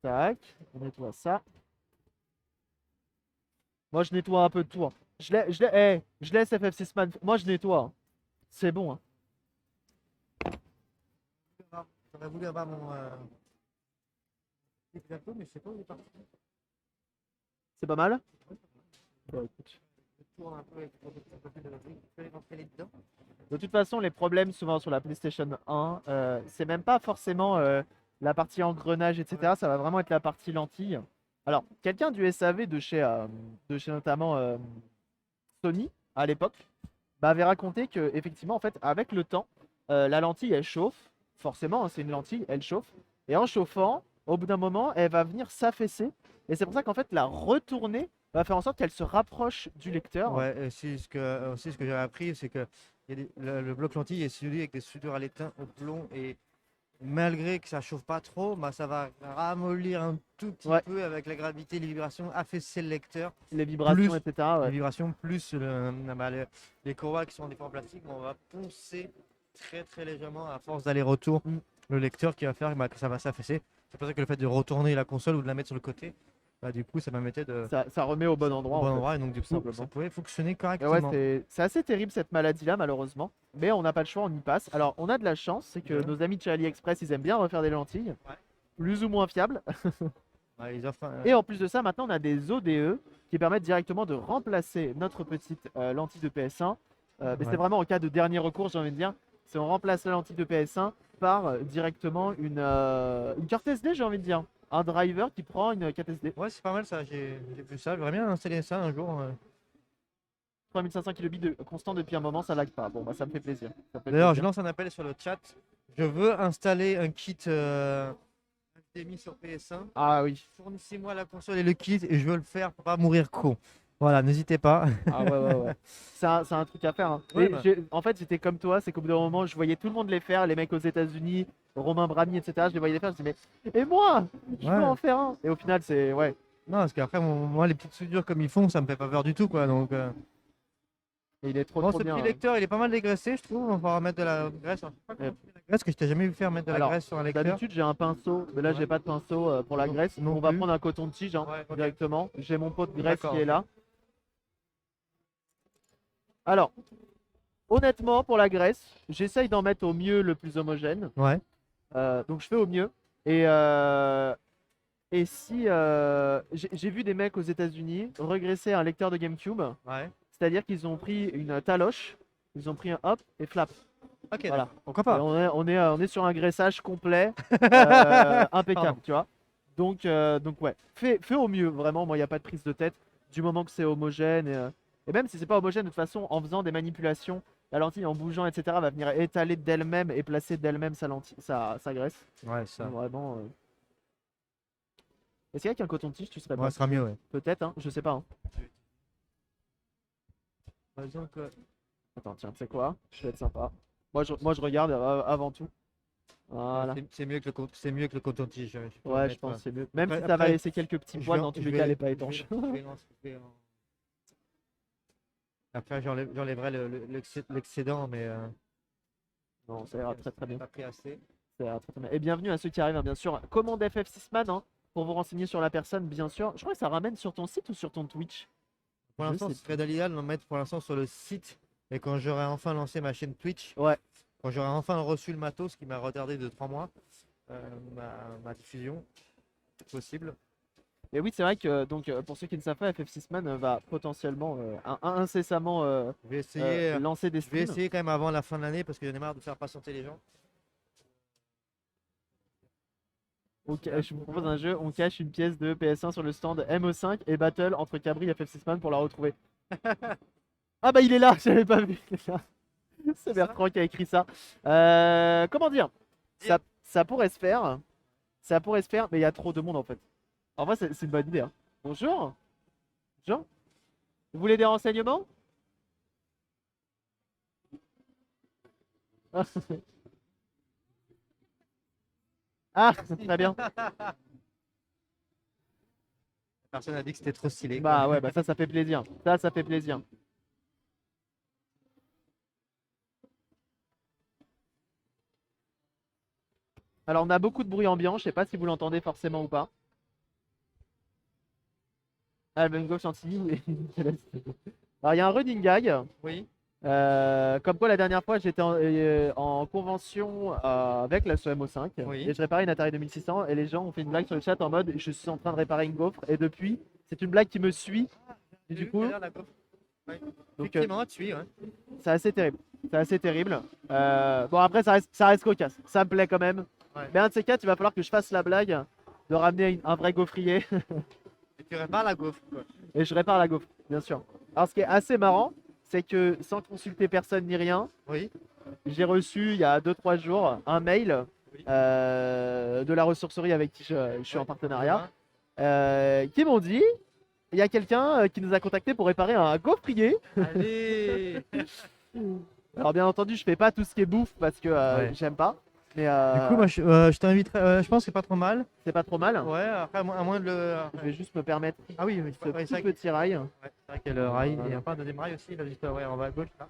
Tac, on nettoie ça. Moi je nettoie un peu de tout. Hein. Je laisse FF6 Man. Moi je nettoie. Hein. C'est bon. Hein. J'aurais voulu avoir mon. Exacto, mais je sais pas où il est parti. C'est pas mal? Bah, écoute. Je tourne un peu avec un peu plus de batterie. Je vais rentrer dedans. De toute façon, les problèmes souvent sur la PlayStation 1, c'est même pas forcément la partie engrenage, etc. Ça va vraiment être la partie lentille. Alors, quelqu'un du SAV de chez notamment Sony à l'époque m'avait raconté que effectivement, en fait, avec le temps, la lentille elle chauffe. Forcément, hein, c'est une lentille, elle chauffe. Et en chauffant, au bout d'un moment, elle va venir s'affaisser. Et c'est pour ça qu'en fait, la retourner va faire en sorte qu'elle se rapproche du lecteur. Ouais, aussi ce que j'ai appris, c'est que le bloc lentille est soudé avec des soudures à l'étain au plomb et malgré que ça chauffe pas trop, bah, ça va ramollir un tout petit Ouais. peu avec la gravité, les vibrations, affaisser le lecteur. Les vibrations, Plus etc. Les ouais. vibrations plus les courroies qui sont des fois en plastique, on va poncer très légèrement à force d'aller-retour Mm. le lecteur qui va faire bah, que ça va s'affaisser. C'est pour ça que le fait de retourner la console ou de la mettre sur le côté, bah, du coup ça permettait de Ça remet au bon endroit. au bon en fait. endroit et donc du coup simplement. ça pouvait fonctionner Et correctement. ouais, c'est assez terrible cette maladie-là, malheureusement. Mais on n'a pas le choix, on y passe. Alors, on a de la chance, c'est que Ouais. nos amis de chez AliExpress, ils aiment bien refaire des lentilles. Ouais. Plus ou moins fiables. Ouais, ils offrent Et en plus de ça, maintenant, on a des ODE qui permettent directement de remplacer notre petite lentille de PS1. Mais Ouais. c'est vraiment en cas de dernier recours, j'ai envie de dire. C'est on remplace la lentille de PS1 par directement une carte SD, j'ai envie de dire. Un driver qui prend une carte SD. Ouais, c'est pas mal ça, j'ai vu ça. J'aimerais bien installer ça un jour. 3500 kilobits constant depuis un moment, ça lag pas. Bon, bah ça me fait plaisir. Ça me fait D'ailleurs, je plaisir. lance un appel sur le chat. Je veux installer un kit HDMI sur PS1. Ah oui. Fournissez-moi la console et le kit et je veux le faire pour pas mourir con. Voilà, n'hésitez pas. Ah ouais. C'est un truc à faire. Hein. Ouais, Et bah. en fait, j'étais comme toi, c'est qu'au bout d'un moment, je voyais tout le monde les faire, les mecs aux États-Unis, Romain Brami, etc. Je les voyais les faire, je me disais, mais et moi, je veux Ouais. en faire un. Et au final, c'est ouais. Non, parce qu'après, moi, les petites soudures comme ils font, ça me fait pas peur du tout, quoi. Donc, Et il est trop bon, trop ce bien. petit Hein. lecteur, il est pas mal dégraissé, je trouve. On va remettre de la graisse. Alors, je sais pas comment Ouais. on fait la graisse, que je t'ai jamais vu faire mettre de la Alors, graisse sur un lecteur. D'habitude, j'ai un pinceau, mais là, j'ai Ouais. pas de pinceau pour la Non- graisse. non On va plus. prendre un coton de tige hein, Ouais, ok. directement. J'ai mon pot de graisse D'accord, qui est ok. là. Alors, honnêtement, pour la graisse, j'essaye d'en mettre au mieux le plus homogène. Ouais. Donc je fais au mieux. Et Et si j'ai vu des mecs aux États-Unis regresser un lecteur de GameCube, Ouais. c'est-à-dire qu'ils ont pris une taloche, ils ont pris un hop et flap. Ok, Voilà. d'accord. Pourquoi Et pas? on est sur un graissage complet, impeccable, Pardon. tu vois. Donc ouais, fais au mieux, vraiment. Moi, il n'y a pas de prise de tête du moment que c'est homogène. Et même si c'est pas homogène, de toute façon, en faisant des manipulations, la lentille en bougeant, etc., va venir étaler d'elle-même et placer d'elle-même sa lentille, sa graisse. Ouais, ça. Donc vraiment. Est-ce qu'avec un coton-tige, tu serais Ouais, pas ce sera mieux, ouais. peut-être, hein, je sais pas. Hein. Par exemple, Attends, tiens, tu sais quoi? Je vais être sympa. Moi, je regarde avant tout. Voilà. c'est mieux que le coton-tige. Je peux Ouais, je admettre, pense ouais. que c'est mieux. Même si ça va Après, laisser quelques petits poils, dans tous les cas, elle est pas étanche. Après, j'enlèverai l'excédent, mais Non, ça ira très très bien. pas pris assez. Ça ira très, très bien. Et bienvenue à ceux qui arrivent, hein, bien sûr. Commande FF6man, hein, pour vous renseigner sur la personne, bien sûr. Je crois que ça ramène sur ton site ou sur ton Twitch. Pour Je l'instant, sais ce serait l'idéal de le mettre pour l'instant sur le site. Et quand j'aurai enfin lancé ma chaîne Twitch, Ouais. quand j'aurai enfin reçu le matos qui m'a retardé de 3 mois, ma diffusion possible. Et oui, c'est vrai que donc pour ceux qui ne savent pas, FF6man va potentiellement incessamment Je vais essayer, lancer des je vais streams. essayer quand même avant la fin de l'année parce que j'en ai marre de faire patienter les gens. Je vous propose un jeu, on cache une pièce de PS1 sur le stand MO5 et battle entre Cabri et FF6man pour la retrouver. Ah bah il est là, j'avais pas vu. C'est Bertrand qui a écrit ça. Comment dire? Ça pourrait se faire. Ça pourrait se faire, mais il y a trop de monde en fait. En vrai, c'est une bonne idée. Hein. Bonjour. Bonjour. Vous voulez des renseignements? Ah, très bien. Personne n'a dit que c'était trop stylé. Bah ouais, bah ça fait plaisir. Ça fait plaisir. Alors on a beaucoup de bruit ambiant, je sais pas si vous l'entendez forcément ou pas. Alben Go Chantilly. Oui. Alors il y a un running gag. Oui. Comme quoi la dernière fois j'étais en convention avec la SOMO5 Oui. et je réparais une Atari 2600 et les gens ont fait une blague sur le chat en mode je suis en train de réparer une gaufre et depuis c'est une blague qui me suit et du coup donc, Effectivement, tu suis, ouais. c'est assez terrible. C'est assez terrible. Bon après ça reste cocasse. Ça me plaît quand même. Ouais. Mais un de ces quatre il va falloir que je fasse la blague de ramener un vrai gaufrier Et tu répares la gaufre, quoi. et je répare la gaufre bien sûr. Alors ce qui est assez marrant c'est que sans consulter personne ni rien, Oui. j'ai reçu il y a 2-3 jours un mail Oui. de la ressourcerie avec qui je suis en Ouais. partenariat qui m'ont dit il y a quelqu'un qui nous a contacté pour réparer un gaufrier. Allez. Alors bien entendu je fais pas tout ce qui est bouffe parce que Ouais. j'aime pas. Mais Du coup, moi, je t'inviterai. Je pense que c'est pas trop mal. c'est pas trop mal. Ouais, après, à moins de le. Je vais juste me permettre Ah oui, oui, ce ouais, c'est vrai petit rail. ouais, c'est vrai qu'il y a le rail. Voilà. Il y a pas un deuxième rail aussi, là, juste ouais, en bas à gauche. Là.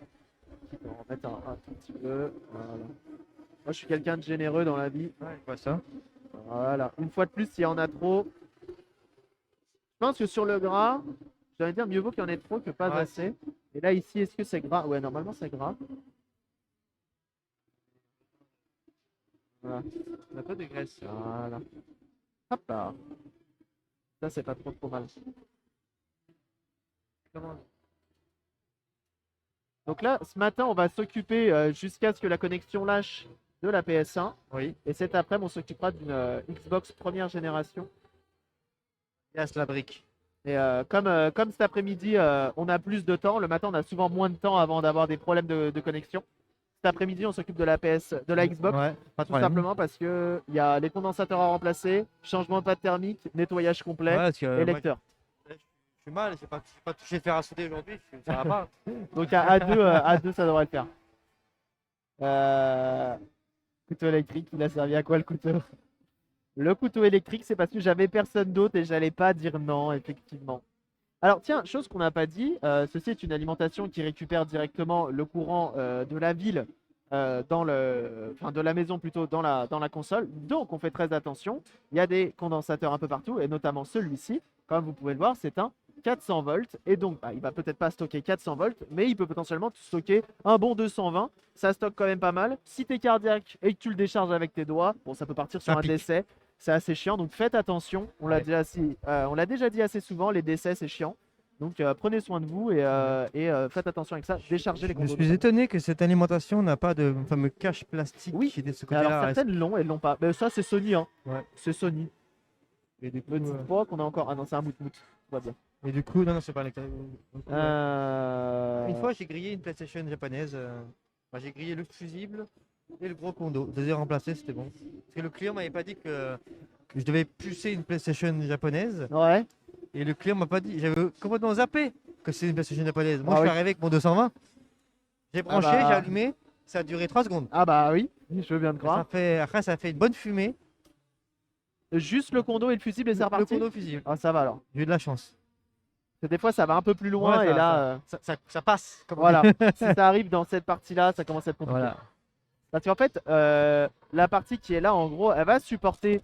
On va en mettre un tout petit peu. Voilà. Moi je suis quelqu'un de généreux dans la vie. Ouais, je vois ça. Voilà. Une fois de plus s'il y en a trop. Je pense que sur le gras, j'allais dire mieux vaut qu'il y en ait trop que pas Ouais. assez. Et là ici, est-ce que c'est gras? Ouais, normalement c'est gras. Voilà. Un peu de graisse. Voilà. Hop là. Ça c'est pas trop mal. Comment Donc là, ce matin, on va s'occuper jusqu'à ce que la connexion lâche de la PS1. Oui. Et cet après, on s'occupera d'une Xbox première génération. Casse la brique. Et comme cet après-midi, on a plus de temps. Le matin, on a souvent moins de temps avant d'avoir des problèmes de connexion. Cet après-midi, on s'occupe de la de la Xbox. Ouais, pas de Tout problème. simplement parce que il y a les condensateurs à remplacer, changement de pâte thermique, nettoyage complet Ouais, parce que, et moi, lecteur. je suis mal, j'ai pas touché de fer à souder aujourd'hui, ça va pas. Donc à deux, ça devrait le faire. Couteau électrique, il a servi à quoi le couteau? Le couteau électrique, c'est parce que j'avais personne d'autre et j'allais pas dire non, effectivement. Alors tiens, chose qu'on n'a pas dit, ceci est une alimentation qui récupère directement le courant de la ville enfin de la maison plutôt dans la console. Donc on fait très attention. Il y a des condensateurs un peu partout et notamment celui-ci. Comme vous pouvez le voir, c'est un 400 volts et donc il va peut-être pas stocker 400 volts, mais il peut potentiellement stocker un bon 220. Ça stocke quand même pas mal. Si t'es cardiaque et que tu le décharges avec tes doigts, bon ça peut partir sur Ça un pique. décès. c'est assez chiant. Donc faites attention. On l'a Ouais. déjà dit assez souvent, les décès c'est chiant. Donc prenez soin de vous et faites attention avec ça. Déchargez les Je me condos. suis étonné que cette alimentation n'a pas de fameux cache plastique Oui. qui est de ce Alors côté-là. certaines l'ont, elles l'ont pas. Mais ça c'est Sony, hein. Ouais. C'est Sony. Et du coup, Me dites pas qu'on a encore. Ah non, c'est un mout-mout. Tout va bien. non, non, c'est pas un lecteur. Une fois, j'ai grillé une PlayStation japonaise. Enfin, j'ai grillé le fusible et le gros condo. Je les ai remplacés, c'était bon. Parce que le client m'avait pas dit que je devais pucer une PlayStation japonaise. Ouais. Et le client m'a pas dit. J'avais complètement zappé que c'est une PlayStation japonaise. Moi, Ah je suis oui. arrivé avec mon 220. J'ai branché, bah. j'ai allumé. Ça a duré 3 secondes. Ah bah oui, je veux bien te croire. Après, ça a fait une bonne fumée. Juste le condo et le fusible et c'est Le reparti. condo fusible. Ah ça va alors. J'ai eu de la chance. Parce que des fois ça va un peu plus loin Ouais, et là, ça passe. Comme on voilà. dit. Si ça arrive dans cette partie-là, ça commence à être compliqué. Voilà. Parce qu'en fait, la partie qui est là, en gros, elle va supporter,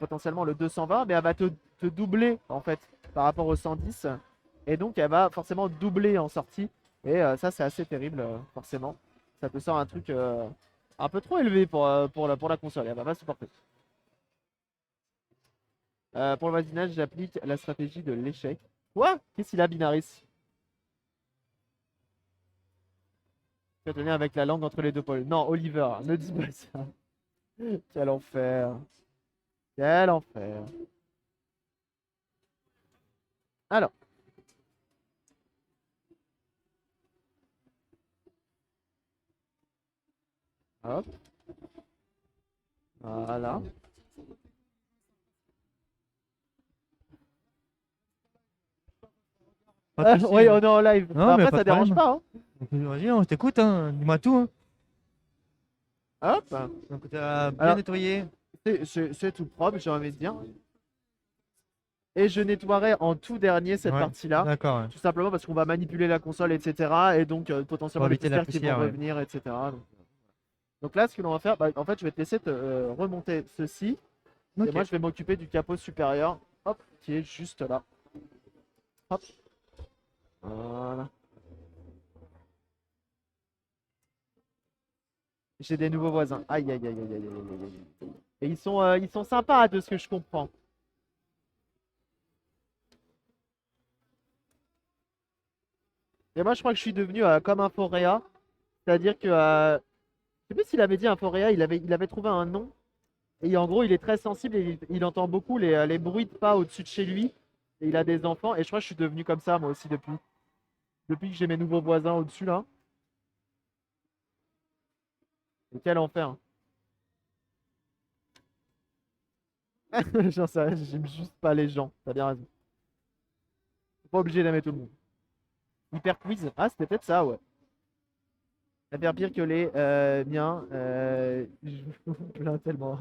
potentiellement le 220, mais elle va te doubler en fait par rapport au 110. Et donc elle va forcément doubler en sortie. Et ça c'est assez terrible, forcément. Ça te sort un truc un peu trop élevé pour la console. Elle va pas supporter. Pour le voisinage, j'applique la stratégie de l'échec. Quoi? Qu'est-ce qu'il a, Binaris? Tu vas tenir avec la langue entre les deux poils. Non, Oliver, ne dis pas ça. Quel enfer. Quel enfer. Alors. Hop. Voilà. Pas de soucis, Oui, hein. on est en live. Non, Bah, mais après, pas ça de problème. dérange pas. Vas-y, on t'écoute, hein. Dis-moi tout. Hein. Hop. Donc, tu as bien Alors- nettoyé. C'est tout propre, j'ai envie de dire. Et je nettoierai en tout dernier cette Ouais, partie-là. D'accord. Ouais. Tout simplement parce qu'on va manipuler la console, etc. Et donc potentiellement Pour les éviter la poussières qui poussière, vont ouais. revenir, etc. Donc là, ce que l'on va faire, bah, en fait, je vais te laisser te remonter ceci. Et Ok. moi, je vais m'occuper du capot supérieur, hop, qui est juste là. Hop. Voilà. J'ai des nouveaux voisins. Aïe, aïe, aïe, aïe, aïe, aïe, aïe, aïe. Et ils sont sympas de ce que je comprends. Et moi, je crois que je suis devenu comme un Foréa. C'est-à-dire que, je sais plus s'il avait dit un Foréa, il avait trouvé un nom. Et en gros, il est très sensible et il entend beaucoup les bruits de pas au-dessus de chez lui. Et il a des enfants. Et je crois que je suis devenu comme ça, moi aussi, depuis que j'ai mes nouveaux voisins au-dessus, là. Et quel enfer. J'en sais rien, j'aime juste pas les gens. T'as bien raison. Pas obligé d'aimer tout le monde. Hyper quiz. Ah, c'était peut-être ça, ouais. Ça faire pire que les miens. Je vous plains tellement.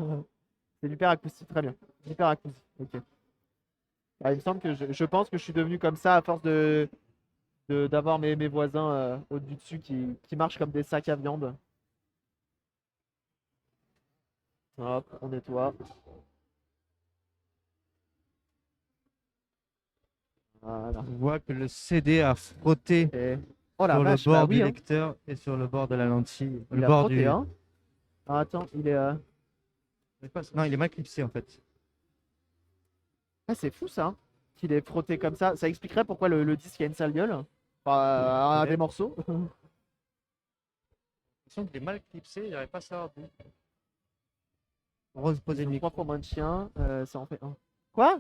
C'est l'hyper acoustique, très bien. Hyper acoustique, ok. Ah, il me semble que je pense que je suis devenu comme ça à force d'avoir mes voisins au-dessus qui marchent comme des sacs à viande. Hop, on nettoie. Voilà. On voit que le CD a frotté Et... Oh la sur le vache, bord bah du oui, hein. lecteur et sur le bord de la lentille. Il Le a bord frotté, du. hein. Ah, attends, il est. Non, il est mal clipsé en fait. Ah, c'est fou ça, hein, qu'il est frotté comme ça. Ça expliquerait pourquoi le disque a une sale gueule. Enfin, un des peut-être. morceaux. J'ai l'impression qu'il est mal clipsé, j'arrive pas à savoir d'où. On va se poser le Ils ont micro. 3 pour moins de chiens, ça en fait un. Quoi?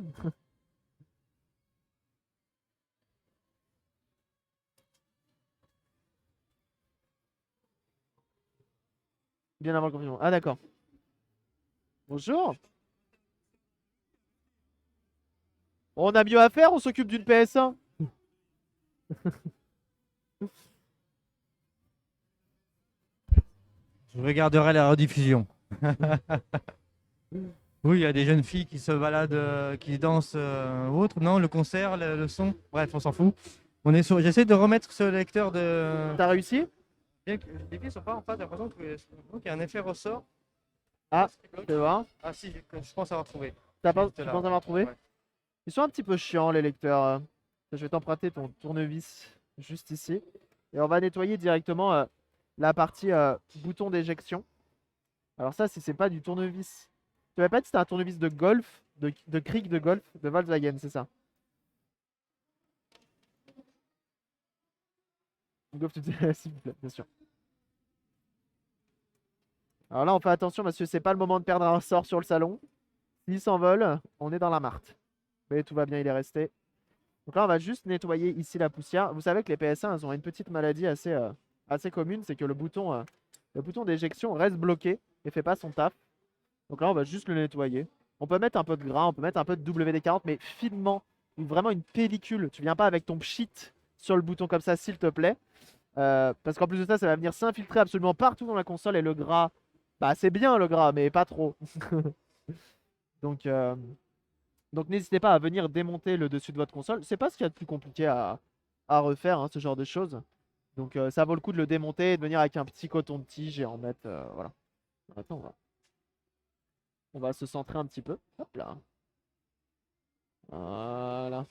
Bien avant le confinement. Ah d'accord. Bonjour. On a mieux à faire, on s'occupe d'une PS1. Je regarderai la rediffusion. Oui, il y a des jeunes filles qui se baladent, qui dansent ou autre. Non, le concert, le son. Bref, on s'en fout. J'essaie de remettre ce lecteur de. T'as réussi? Bien que les filles sont pas en face, j'ai l'impression qu'il y a un effet ressort. Ah, Ce qui bloque. tu vois. Ah si, je pense avoir trouvé. Tu Juste là. penses avoir trouvé? Ouais. Ils sont un petit peu chiants les lecteurs. Je vais t'emprunter ton tournevis juste ici. Et on va nettoyer directement la partie bouton d'éjection. Alors ça, si c'est pas du tournevis savais pas si c'était un tournevis de golf, de cric de golf de Volkswagen, c'est ça. Golf, s'il vous plaît, bien sûr. Alors là, on fait attention parce que c'est pas le moment de perdre un sort sur le salon. S'il s'envole, on est dans la marque. Mais tout va bien, il est resté. Donc là, on va juste nettoyer ici la poussière. Vous savez que les PS1, elles ont une petite maladie assez commune, c'est que le bouton d'éjection reste bloqué et fait pas son taf. Donc là, on va juste le nettoyer. On peut mettre un peu de gras, on peut mettre un peu de WD-40, mais finement, vraiment une pellicule. Tu viens pas avec ton pchit sur le bouton comme ça, s'il te plaît. Parce qu'en plus de ça va venir s'infiltrer absolument partout dans la console et le gras, bah c'est bien le gras, mais pas trop. Donc, n'hésitez pas à venir démonter le dessus de votre console. C'est pas ce qu'il y a de plus compliqué à refaire, hein, ce genre de choses. Donc ça vaut le coup de le démonter et de venir avec un petit coton de tige et en mettre. Voilà. Attends, on va se centrer un petit peu. Hop là. Voilà.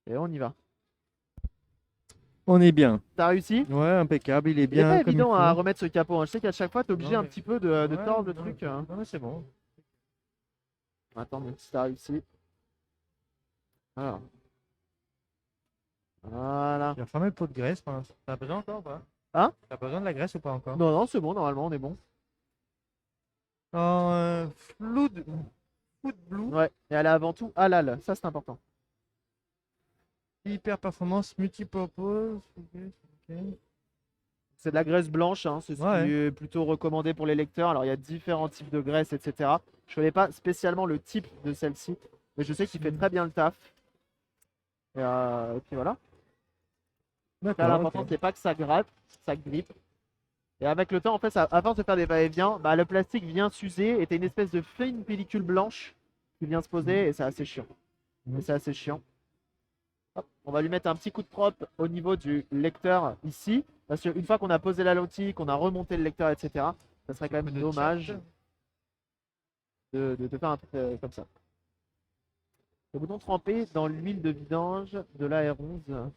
Et on y va. On est bien. T'as réussi? Ouais, impeccable, il est Il est bien pas comme il évident à faut. remettre ce capot, hein. Je sais qu'à chaque fois, t'es obligé Non, un mais- petit peu de Ouais, tordre le non, truc. non, mais c'est bon. Attends, mais si t'as réussi. Alors. Voilà. J'ai refermé le pot de graisse pour l'instant. T'as besoin encore ou pas? Hein? T'as besoin de la graisse ou pas encore? Non, non, c'est bon, normalement, on est bon. En Food Blue, Ouais, et elle est avant tout halal, ça c'est important. hyper performance multipurpose. Ok. C'est de la graisse blanche, hein, c'est ce Ouais. qui est plutôt recommandé pour les lecteurs. Alors il y a différents types de graisse, etc. Je connais pas spécialement le type de celle-ci, mais je sais qu'il fait très bien le taf. Et puis voilà. Là, D'accord. l'important Ok. c'est pas que ça gratte, ça grippe. Et avec le temps, en fait, à force de faire des va-et-vient, bah, le plastique vient s'user et t'as une espèce de fine pellicule blanche qui vient se poser et c'est assez chiant. Et c'est assez chiant. Hop, on va lui mettre un petit coup de propre au niveau du lecteur ici. Parce qu'une fois qu'on a posé la lentille, qu'on a remonté le lecteur, etc., ça serait quand même peu de dommage chat. de faire un truc comme ça. Le bouton trempé dans l'huile de vidange de la R11.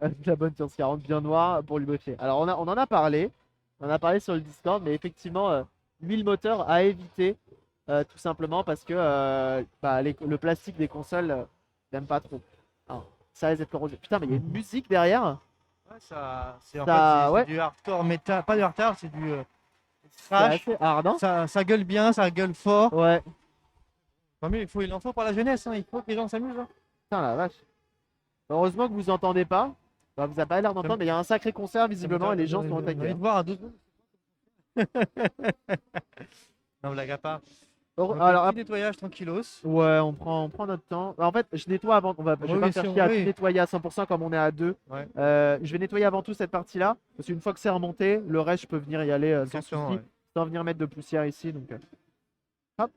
Avec la bonne Turns 40 bien noire pour lubrifier. Alors on en a parlé. On en a parlé sur le Discord, mais effectivement, l'huile moteur à éviter. Tout simplement parce que bah, le plastique des consoles n'aime pas trop. Alors, ça risque d'être corrosif. Putain, mais il y a une musique derrière. Ouais, ça, c'est en Ça- fait c'est ouais. du hardcore métal, pas du hardcore, c'est du C'est trash. assez ardent. Ça gueule bien, ça gueule fort. Ouais. Tant mieux, il en faut pour la jeunesse, hein. Il faut que les gens s'amusent. Hein. Putain, la vache. Heureusement que vous entendez pas. Bah, vous n'avez pas l'air d'entendre, mais il y a un sacré concert visiblement et les gens sont au J'ai envie taquet. de voir à 12 Non, blague à part. Donc, Alors, un petit nettoyage tranquillos. ouais, on prend notre temps. En fait, je nettoie avant. Je vais Oui, pas oui, faire si, chier à tout oui. nettoyer à 100% comme on est à deux. Ouais. Je vais nettoyer avant tout cette partie-là. Parce qu'une fois que c'est remonté, le reste, je peux venir y aller sans Exactement, souci. ouais. Sans venir mettre de poussière ici. Donc, hop.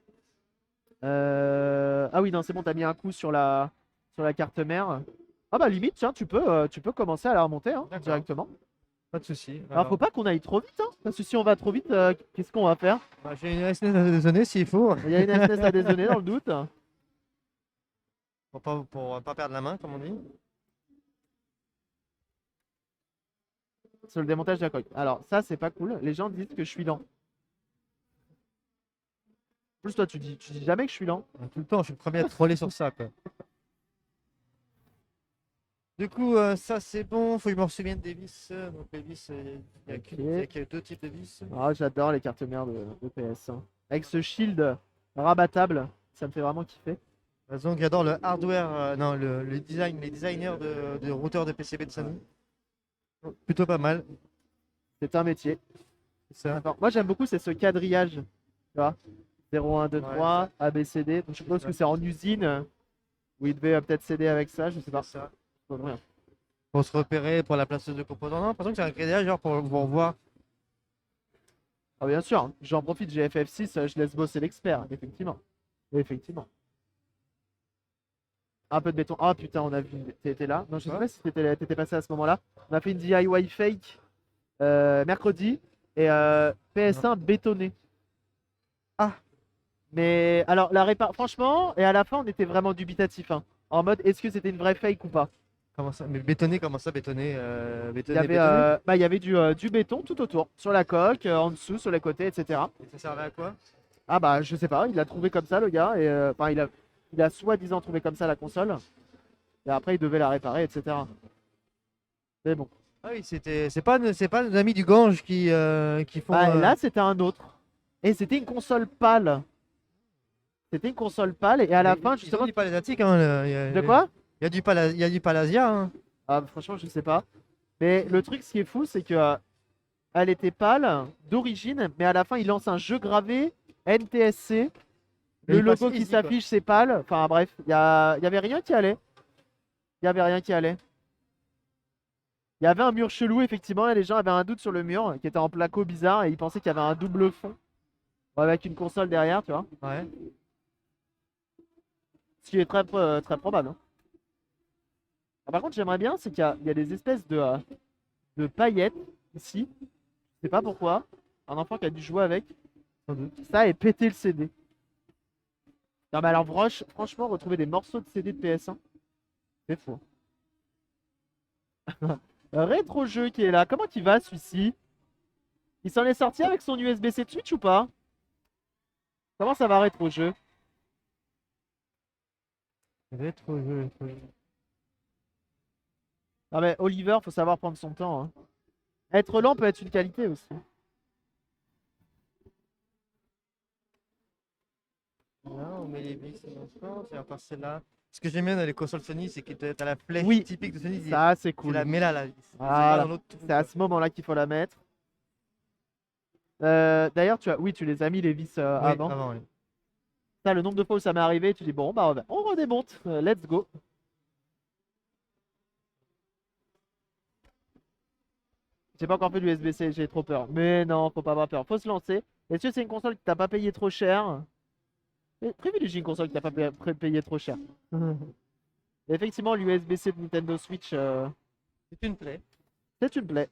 Ah oui, non, c'est bon, t'as mis un coup sur la carte mère. Ah bah limite, tiens, tu peux commencer à la remonter hein, D'accord. directement. Pas de soucis. Alors, faut pas qu'on aille trop vite, hein, parce que si on va trop vite, qu'est-ce qu'on va faire? Bah, j'ai une SNES à désolé s'il faut. Il y a une SNES à désolé dans le doute. Pour pas perdre la main, comme on dit. Sur le démontage de la coque. Alors, ça, c'est pas cool. Les gens disent que je suis lent. En plus, toi, tu dis jamais que je suis lent. Tout le temps, je suis le premier à troller sur ça, quoi. Du coup, ça c'est bon. Faut que je me souvienne des vis. Donc les vis, il y a que deux types de vis. Ah, j'adore les cartes mères de PS1. Avec ce shield rabattable, ça me fait vraiment kiffer. Donc j'adore le hardware, non, le design, les designers de routeurs de PCB de Sony. Plutôt pas mal. C'est un métier. C'est ça. Moi, j'aime beaucoup, c'est ce quadrillage. Tu vois 0, 1, 2, 3, A, B, C, D. Donc, je suppose que c'est en usine où il devait peut-être s'aider avec ça, je sais pas. C'est ça. Rien. Pour se repérer, pour la placeuse de composants. Non, par que c'est un grillage genre pour voir. Ah, bien sûr, j'en profite, j'ai FF6, je laisse bosser l'expert, effectivement. Effectivement. Un peu de béton. Ah putain, on a vu. T'étais là? Non, je sais Ouais. pas si t'étais passé à ce moment-là. On a fait une DIY fake mercredi et PS1 bétonné. Ah. Mais alors, franchement, et à la fin, on était vraiment dubitatif. Hein. En mode, est-ce que c'était une vraie fake ou pas? Comment ça? Mais bétonné, comment ça, bétonné? Il y Bétonné, avait, bétonné? bah, il y avait du béton tout autour, sur la coque, en dessous, sur les côtés, etc. Et ça servait à quoi? Ah bah je sais pas, il a trouvé comme ça le gars, et enfin il a soi-disant trouvé comme ça la console, et après il devait la réparer, etc. Mais bon. Ah oui, c'est pas nos amis du Gange qui font. Bah, là c'était un autre. Et c'était une console pâle. C'était une console pâle, et à la mais fin ils ont justement. du palasiatique, hein. De quoi? Il y a du Palasia, hein. Ah, franchement je sais pas. Mais le truc ce qui est fou c'est que elle était pâle d'origine, mais à la fin il lance un jeu gravé NTSC. Et Le il passe logo qui easy, quoi. s'affiche c'est pâle. Enfin bref, il y avait rien qui allait. Il y avait rien qui allait. Il y avait un mur chelou, effectivement, et les gens avaient un doute sur le mur qui était en placo bizarre et ils pensaient qu'il y avait un double fond avec une console derrière, tu vois. Ouais. Ce qui est très probable, hein. Ah, par contre, j'aimerais bien, c'est qu'il y a des espèces de paillettes ici. Je sais pas pourquoi. Un enfant qui a dû jouer avec. Sans doute. Ça et péter le CD. Non, mais alors, franchement, retrouver des morceaux de CD de PS1, c'est fou. Un rétro jeu qui est là. Comment il va celui-ci? Il s'en est sorti avec son USB-C de Switch ou pas? Comment ça va rétro jeu? Rétro jeu. Ah mais Oliver, faut savoir prendre son temps, hein. Être lent peut être une qualité aussi. Là, on met les vis maintenant, c'est encore celle-là. Ce que j'aime bien dans les consoles Sony, c'est que t'as la flèche Oui, typique de Sony. Ça, c'est Tu cool. la mets là, la vis. C'est pas Voilà. dans l'autre trou, C'est à quoi. ce moment-là qu'il faut la mettre. D'ailleurs, oui, tu les as mis les vis Oui, avant. avant, oui. Ça, le nombre de fois où ça m'est arrivé, tu dis bon, bah on redémonte. Let's go. J'ai pas encore fait l'USB-C, j'ai trop peur. Mais non, faut pas avoir peur. Faut se lancer. Est-ce que c'est une console qui t'a pas payé trop cher? Privilégie une console qui t'a pas payé trop cher. Effectivement, l'USB-C de Nintendo Switch, C'est une plaie. c'est une plaie.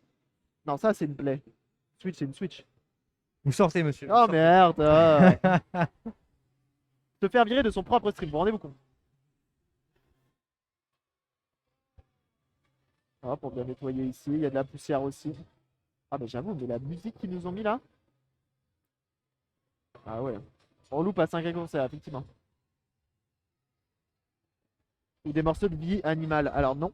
Non, ça, c'est une plaie. Switch, c'est une Switch. Vous sortez, monsieur. Oh merde! Se faire virer de son propre stream, vous vous rendez-vous compte? Ah, pour bien nettoyer ici, il y a de la poussière aussi. Ah, bah j'avoue, mais la musique qu'ils nous ont mis là. Ah ouais. On loupe à 5 concerts, effectivement. Ou des morceaux de vie animale. Alors non.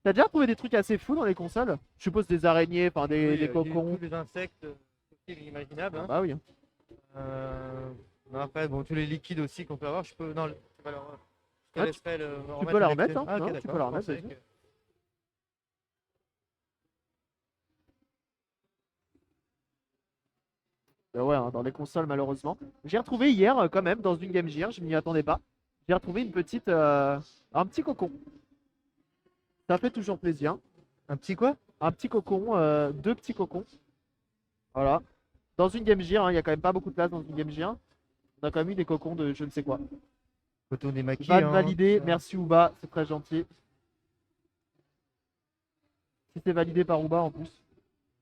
T'as déjà trouvé des trucs assez fous dans les consoles? Je suppose des araignées, enfin des cocons. Tous les insectes possibles et imaginables, hein. Bah oui. Mais après, bon, tous les liquides aussi qu'on peut avoir, je peux. Non, tu vas leur- je te Ah, laisserai le. tu peux la remettre, hein. Ah, ok, Non, tu d'accord, peux la je remettre, pensais vas-y. que- Bah ouais, hein, dans les consoles malheureusement. J'ai retrouvé hier quand même dans une Game Gear, je m'y attendais pas. J'ai retrouvé un petit cocon. Ça fait toujours plaisir. Un petit quoi? Un petit cocon, deux petits cocons. Voilà. Dans une Game Gear, hein, il y a quand même pas beaucoup de place dans une Game Gear. On a quand même eu des cocons de je ne sais quoi. Photo des maquis. Van hein, validé, ça. merci Ouba, c'est très gentil. Si c'est validé par Ouba en plus.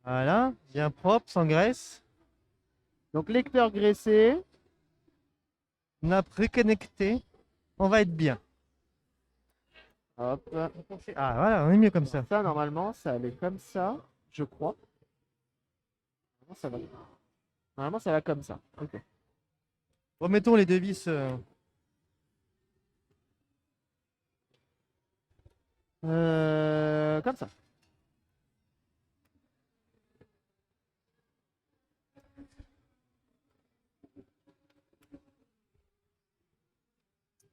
Voilà, bien propre, sans graisse. Donc lecteur graissé. Nappe reconnectée. On va être bien. Hop. Ah voilà, on est mieux comme ça. Ça normalement, ça allait comme ça, je crois. Normalement, ça va comme ça. Ok. Remettons les deux vis. Comme ça.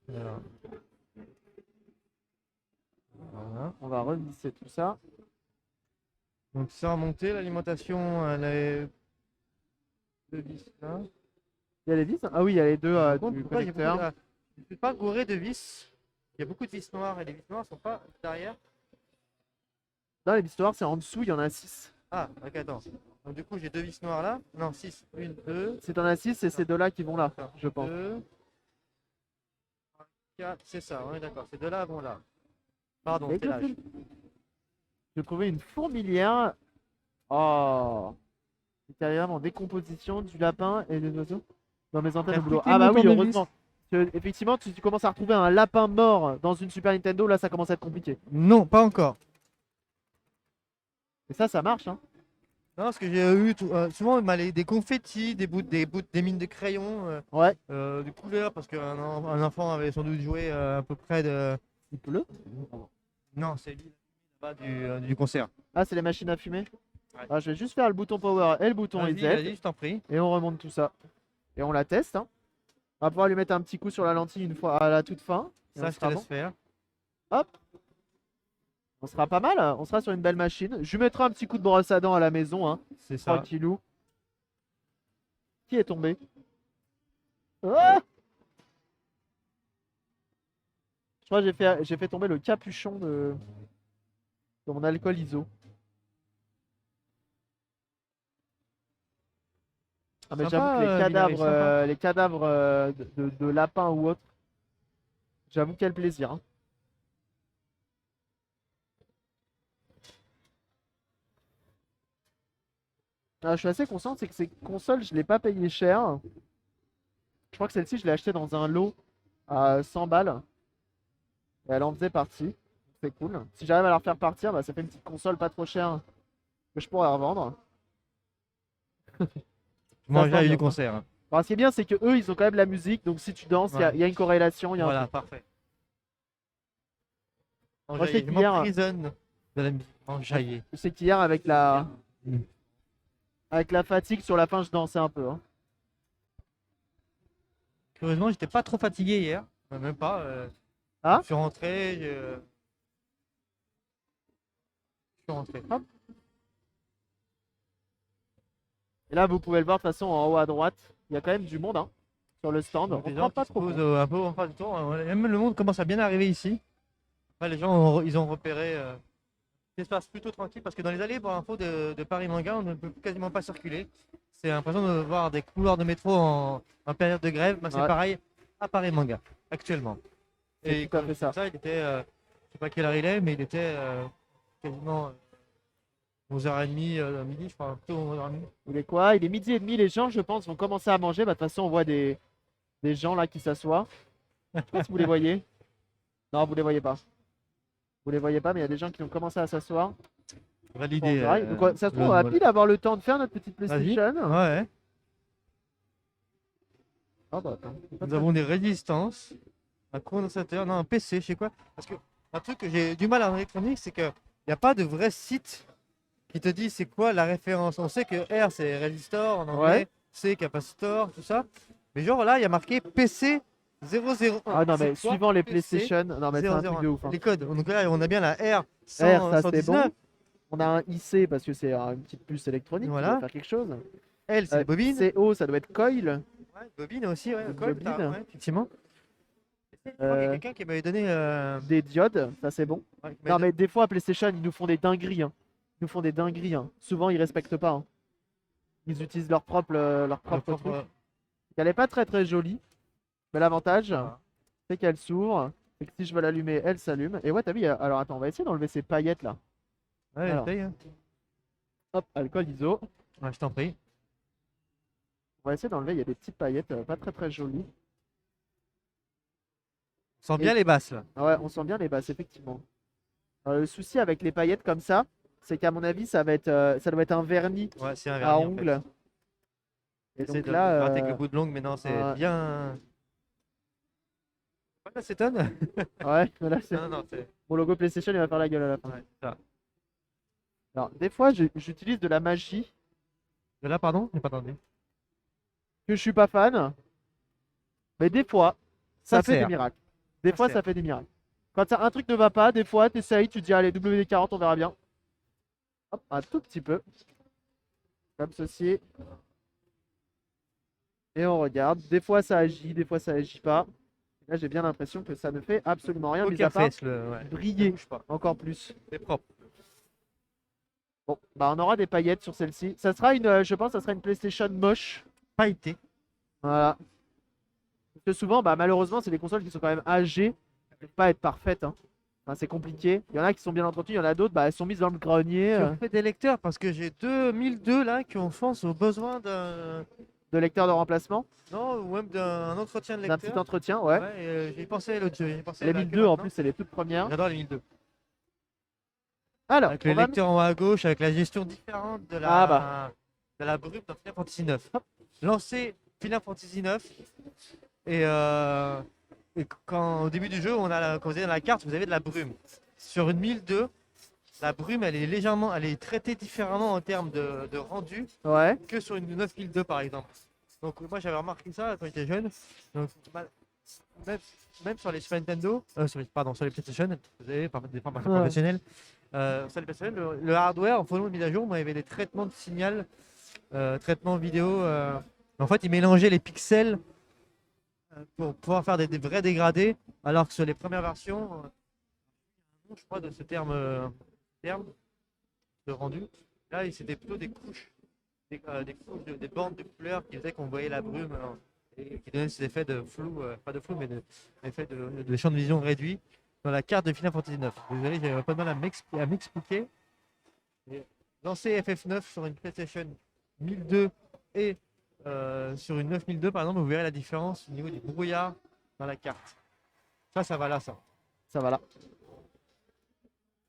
Voilà. Voilà. On va revisser tout ça. Donc ça a monté, l'alimentation, elle est deux vis là. Il y a les vis? Ah oui, il y a les deux Par contre, du pourquoi il y a beaucoup connecteur. je ne suis pas gouré de vis. Il y a beaucoup de vis noires et les vis noires sont pas derrière. Dans les vis noires, c'est en dessous, il y en a 6. Ah, ok, attends. Donc du coup, j'ai deux vis noires là. Non, 6. Une, deux. Si t'en as 6, c'est ces deux-là qui vont là, je pense. 2, 4, c'est ça, on est d'accord. Ces deux-là vont là. Pardon, Avec c'est le l'âge. fil. J'ai trouvé une fourmilière. Oh. Littéralement en décomposition du lapin et des oiseaux dans mes antennes T'as au boulot. foutu Ah bah mon oui, tournevis. heureusement. Effectivement, tu commences à retrouver un lapin mort dans une Super Nintendo, là ça commence à être compliqué. Non, pas encore. Et ça marche, hein. Non, parce que j'ai eu souvent des confettis, des mines de crayons, Ouais, des couleurs, parce un enfant avait sans doute joué à peu près de. il pleut. Non, c'est lui là-bas du concert. Ah, c'est les machines à fumer. Ouais. Ah, je vais juste faire le bouton power et le bouton Vas-y, reset. vas-y, je t'en prie. Et on remonte tout ça. Et on la teste, hein. On va pouvoir lui mettre un petit coup sur la lentille une fois à la toute fin. Et Ça, on je te sera laisse bon. faire. Hop. On sera pas mal, on sera sur une belle machine. Je lui mettrai un petit coup de brosse à dents à la maison, hein. C'est ça. Tranquillou. Qui est tombé? Ah, je crois que j'ai fait tomber le capuchon de mon alcool ISO. Ah, mais Sympa, j'avoue que Minari, sympa. les cadavres de lapins ou autres, j'avoue quel plaisir, hein. Ah, je suis assez conscient, c'est que ces consoles, je l'ai pas payé cher. Je crois que celle-ci, je l'ai achetée dans un lot à 100 balles. Et elle en faisait partie. C'est cool. Si j'arrive à la refaire partir, bah, ça fait une petite console pas trop chère que je pourrais revendre. Moi, se j'ai vend eu bien, du concert. Alors, ce qui est bien, c'est que eux, ils ont quand même la musique. Donc, si tu danses, Ouais. il y a une corrélation. Il y a un Voilà, truc. parfait. Moi, je sais Je qu'hier, m'emprisonne de la musique. Enjaillé. je sais qu'hier, avec la fatigue sur la fin, je dansais un peu, hein. Curieusement, j'étais pas trop fatigué hier. Même pas. Ah, Je suis rentré. Je suis rentré. Hop. et là, vous pouvez le voir de toute façon en haut à droite. Il y a quand même du monde, hein, sur le stand. Donc, On les prend gens pas qui se trop posent compte. un peu en face du tour. Même le monde commence à bien arriver ici. Après, les gens, ils ont repéré un espace plutôt tranquille parce que dans les allées, pour info, de Paris Manga, on ne peut quasiment pas circuler. C'est l'impression de voir des couloirs de métro en période de grève. Bah, c'est Ouais. pareil à Paris Manga, actuellement. C'est Et tout à quand fait je ça. dis ça, il était, je sais pas quelle heure il est, mais il était quasiment 11h30, midi, je crois, plutôt 11h30. Il est quoi? Il est midi et demi. Les gens, je pense, vont commencer à manger. Bah, de toute façon, on voit des gens là qui s'assoient. Je sais pas si vous les voyez. Non, vous les voyez pas. Vous les voyez pas, mais il y a des gens qui ont commencé à s'asseoir. Validé. Bon, donc, ça se trouve, on va pile avoir le temps de faire notre petite Vas-y. PlayStation. Ouais. Ah bah attends. Nous avons des résistances, un condensateur, non, un PC, je sais quoi. Parce que un truc que j'ai du mal en électronique, c'est qu'il n'y a pas de vrai site qui te dit c'est quoi la référence. On sait que R c'est résistor en anglais, Ouais. C capacitor, tout ça. Mais genre là, il y a marqué PC 001. Ah non, mais C'est quoi suivant les PC PlayStation, non mais c'est un truc 001? de ouf, hein. Les codes. Donc là, on a bien la R R, ça c'était 119. bon. On a un IC parce que c'est une petite puce électronique qui Voilà. doit faire quelque chose. L, c'est les bobines. CO, ça doit être coil. Ouais, bobine aussi, ouais. Une Coil, bobine. ouais, effectivement. Je crois qu'il y a Euh, quelqu'un qui m'avait donné. Des diodes, ça c'est bon. Ouais, qui Non m'avait mais des fois PlayStation, ils nous font des dingueries, hein. Ils nous font des dingueries, hein. Souvent ils respectent pas, hein. Ils utilisent leur propre donné- truc. Elle est pas très très jolie. Mais l'avantage, Ah. c'est qu'elle s'ouvre. Et que si je veux l'allumer, elle s'allume. Et ouais, t'as vu, alors attends, on va essayer d'enlever ces paillettes là. Ouais, Alors. essaye, hein. Hop, alcool ISO. Ouais, je t'en prie. On va essayer d'enlever, il y a des petites paillettes pas très très jolies. On sent bien les basses là. Ah ouais, on sent bien les basses, effectivement. Le souci avec les paillettes comme ça, c'est qu'à mon avis, ça doit être un vernis Ouais, c'est un à vernis. ongles. Et Essaye donc de là, le gratter avec le bout de l'ongle, mais non, c'est ouais. bien. Pas d'acétone. ouais, mais là, c'est Non, non, c'est. mon logo PlayStation, il va faire la gueule à la fin. Ouais, c'est ça. Alors, des fois, j'utilise de la magie De là, pardon, j'ai pas entendu. que je suis pas fan, mais des fois, ça fait des sert. miracles. Des Ça fois, sert. ça fait des miracles. Quand un truc ne va pas, des fois, t'essayes, tu te dis, allez, WD-40, on verra bien. Hop, un tout petit peu. Comme ceci. Et on regarde. Des fois, ça agit, des fois, ça agit pas. Là, j'ai bien l'impression que ça ne fait absolument rien, mis à Poker part face, ouais. briller Bouge pas. encore plus. C'est propre. Bon, bah, on aura des paillettes sur celle-ci. Ça sera je pense, que ça sera une PlayStation moche. Pailleté. Voilà. Parce que souvent, bah, malheureusement, c'est des consoles qui sont quand même âgées. Elles peuvent pas être parfaites, hein. Enfin, c'est compliqué. Il y en a qui sont bien entretenues, il y en a d'autres, bah, elles sont mises dans le grenier. Tu as fait des lecteurs parce que j'ai 2002 là qui ont, je pense, au besoin de lecteur de remplacement, Non, ou même d'un entretien de d'un petit lecteur. entretien, ouais. Ouais, j'y pensais l'autre jeu. J'y pensais Les là, que 1002 en maintenant. plus, c'est les toutes premières. J'adore les 1002. Alors, Avec on le va. lecteur en haut à gauche, avec la gestion différente Ah bah, de la brume dans Final Fantasy 9. Lancer Final Fantasy 9 et, quand au début du jeu, quand vous êtes dans la carte, vous avez de la brume. Sur une 1002, la brume, elle est traitée différemment en termes de rendu ouais. que sur une 9002 par exemple. Donc moi j'avais remarqué ça quand j'étais jeune. Donc, même, même sur les Super Nintendo, pardon, sur les PlayStation, vous avez des formats Ouais. professionnels. Sur les PlayStation, le hardware, en faisant une mise à jour, moi, il y avait des traitements de signal, traitements vidéo. En fait, ils mélangeaient les pixels pour pouvoir faire des vrais dégradés, alors que sur les premières versions, je crois de ce terme de rendu, là, c'était plutôt des couches, des couches, des bandes de couleurs qui faisaient qu'on voyait la brume et qui donnaient ces effets de flou, pas de flou, mais d'effets de champ de vision réduit dans la carte de Final Fantasy 9. Désolé, j'avais pas de mal à m'expliquer. Lancer FF9 sur une PlayStation 1002 et sur une 9002 par exemple, vous verrez la différence au niveau du brouillard dans la carte. Ça va là, ça. Ça va là.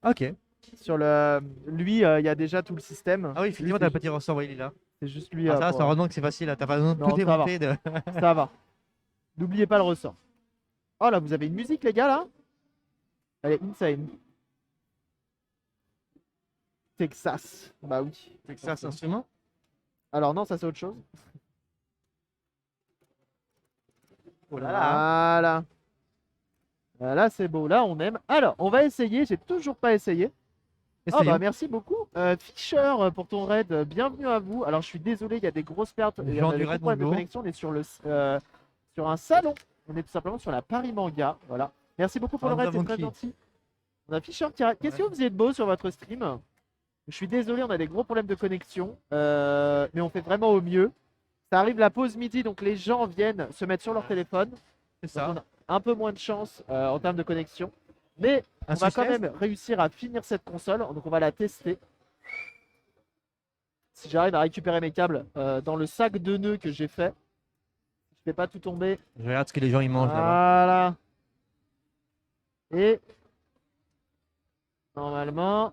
Ok. Sur le. Lui, il y a déjà tout le système. Ah oui, Lui, effectivement, t'as un petit ressort, ouais, il est là. c'est juste lui. Ah, ça, pour- ça heureusement que c'est facile, là. T'as pas besoin de Non, tout ça va. démonter. Ça va. N'oubliez pas le ressort. Oh là, vous avez une musique, les gars, là? Elle est insane. Texas. Bah oui. Texas Instruments. Alors non, ça c'est autre chose. Oh là là. Voilà. Là c'est beau, là on aime. Alors, on va essayer, j'ai toujours pas essayé. Ah bah Essayons. merci beaucoup. Fischer pour ton raid, bienvenue à vous. Alors je suis désolé, il y a des grosses pertes, il y Jean a du des raid, gros problèmes de bonjour. connexion. On est sur un salon. On est tout simplement sur la Paris Manga. Voilà. Merci beaucoup pour Alors, le nous raid, c'est avons très qui gentil. On a Fischer qui a... Qu'est-ce que vous faisiez de beau sur votre stream? Je suis désolé, on a des gros problèmes de connexion. Mais on fait vraiment au mieux. Ça arrive la pause midi, donc les gens viennent se mettre sur leur téléphone. C'est Donc, ça. on a un peu moins de chance en termes de connexion. Mais on va quand même réussir à finir cette console. Donc on va la tester. Si j'arrive à récupérer mes câbles dans le sac de nœuds que j'ai fait. Je fais pas tout tomber. Je regarde ce que les gens ils mangent là-bas. Voilà. Et normalement,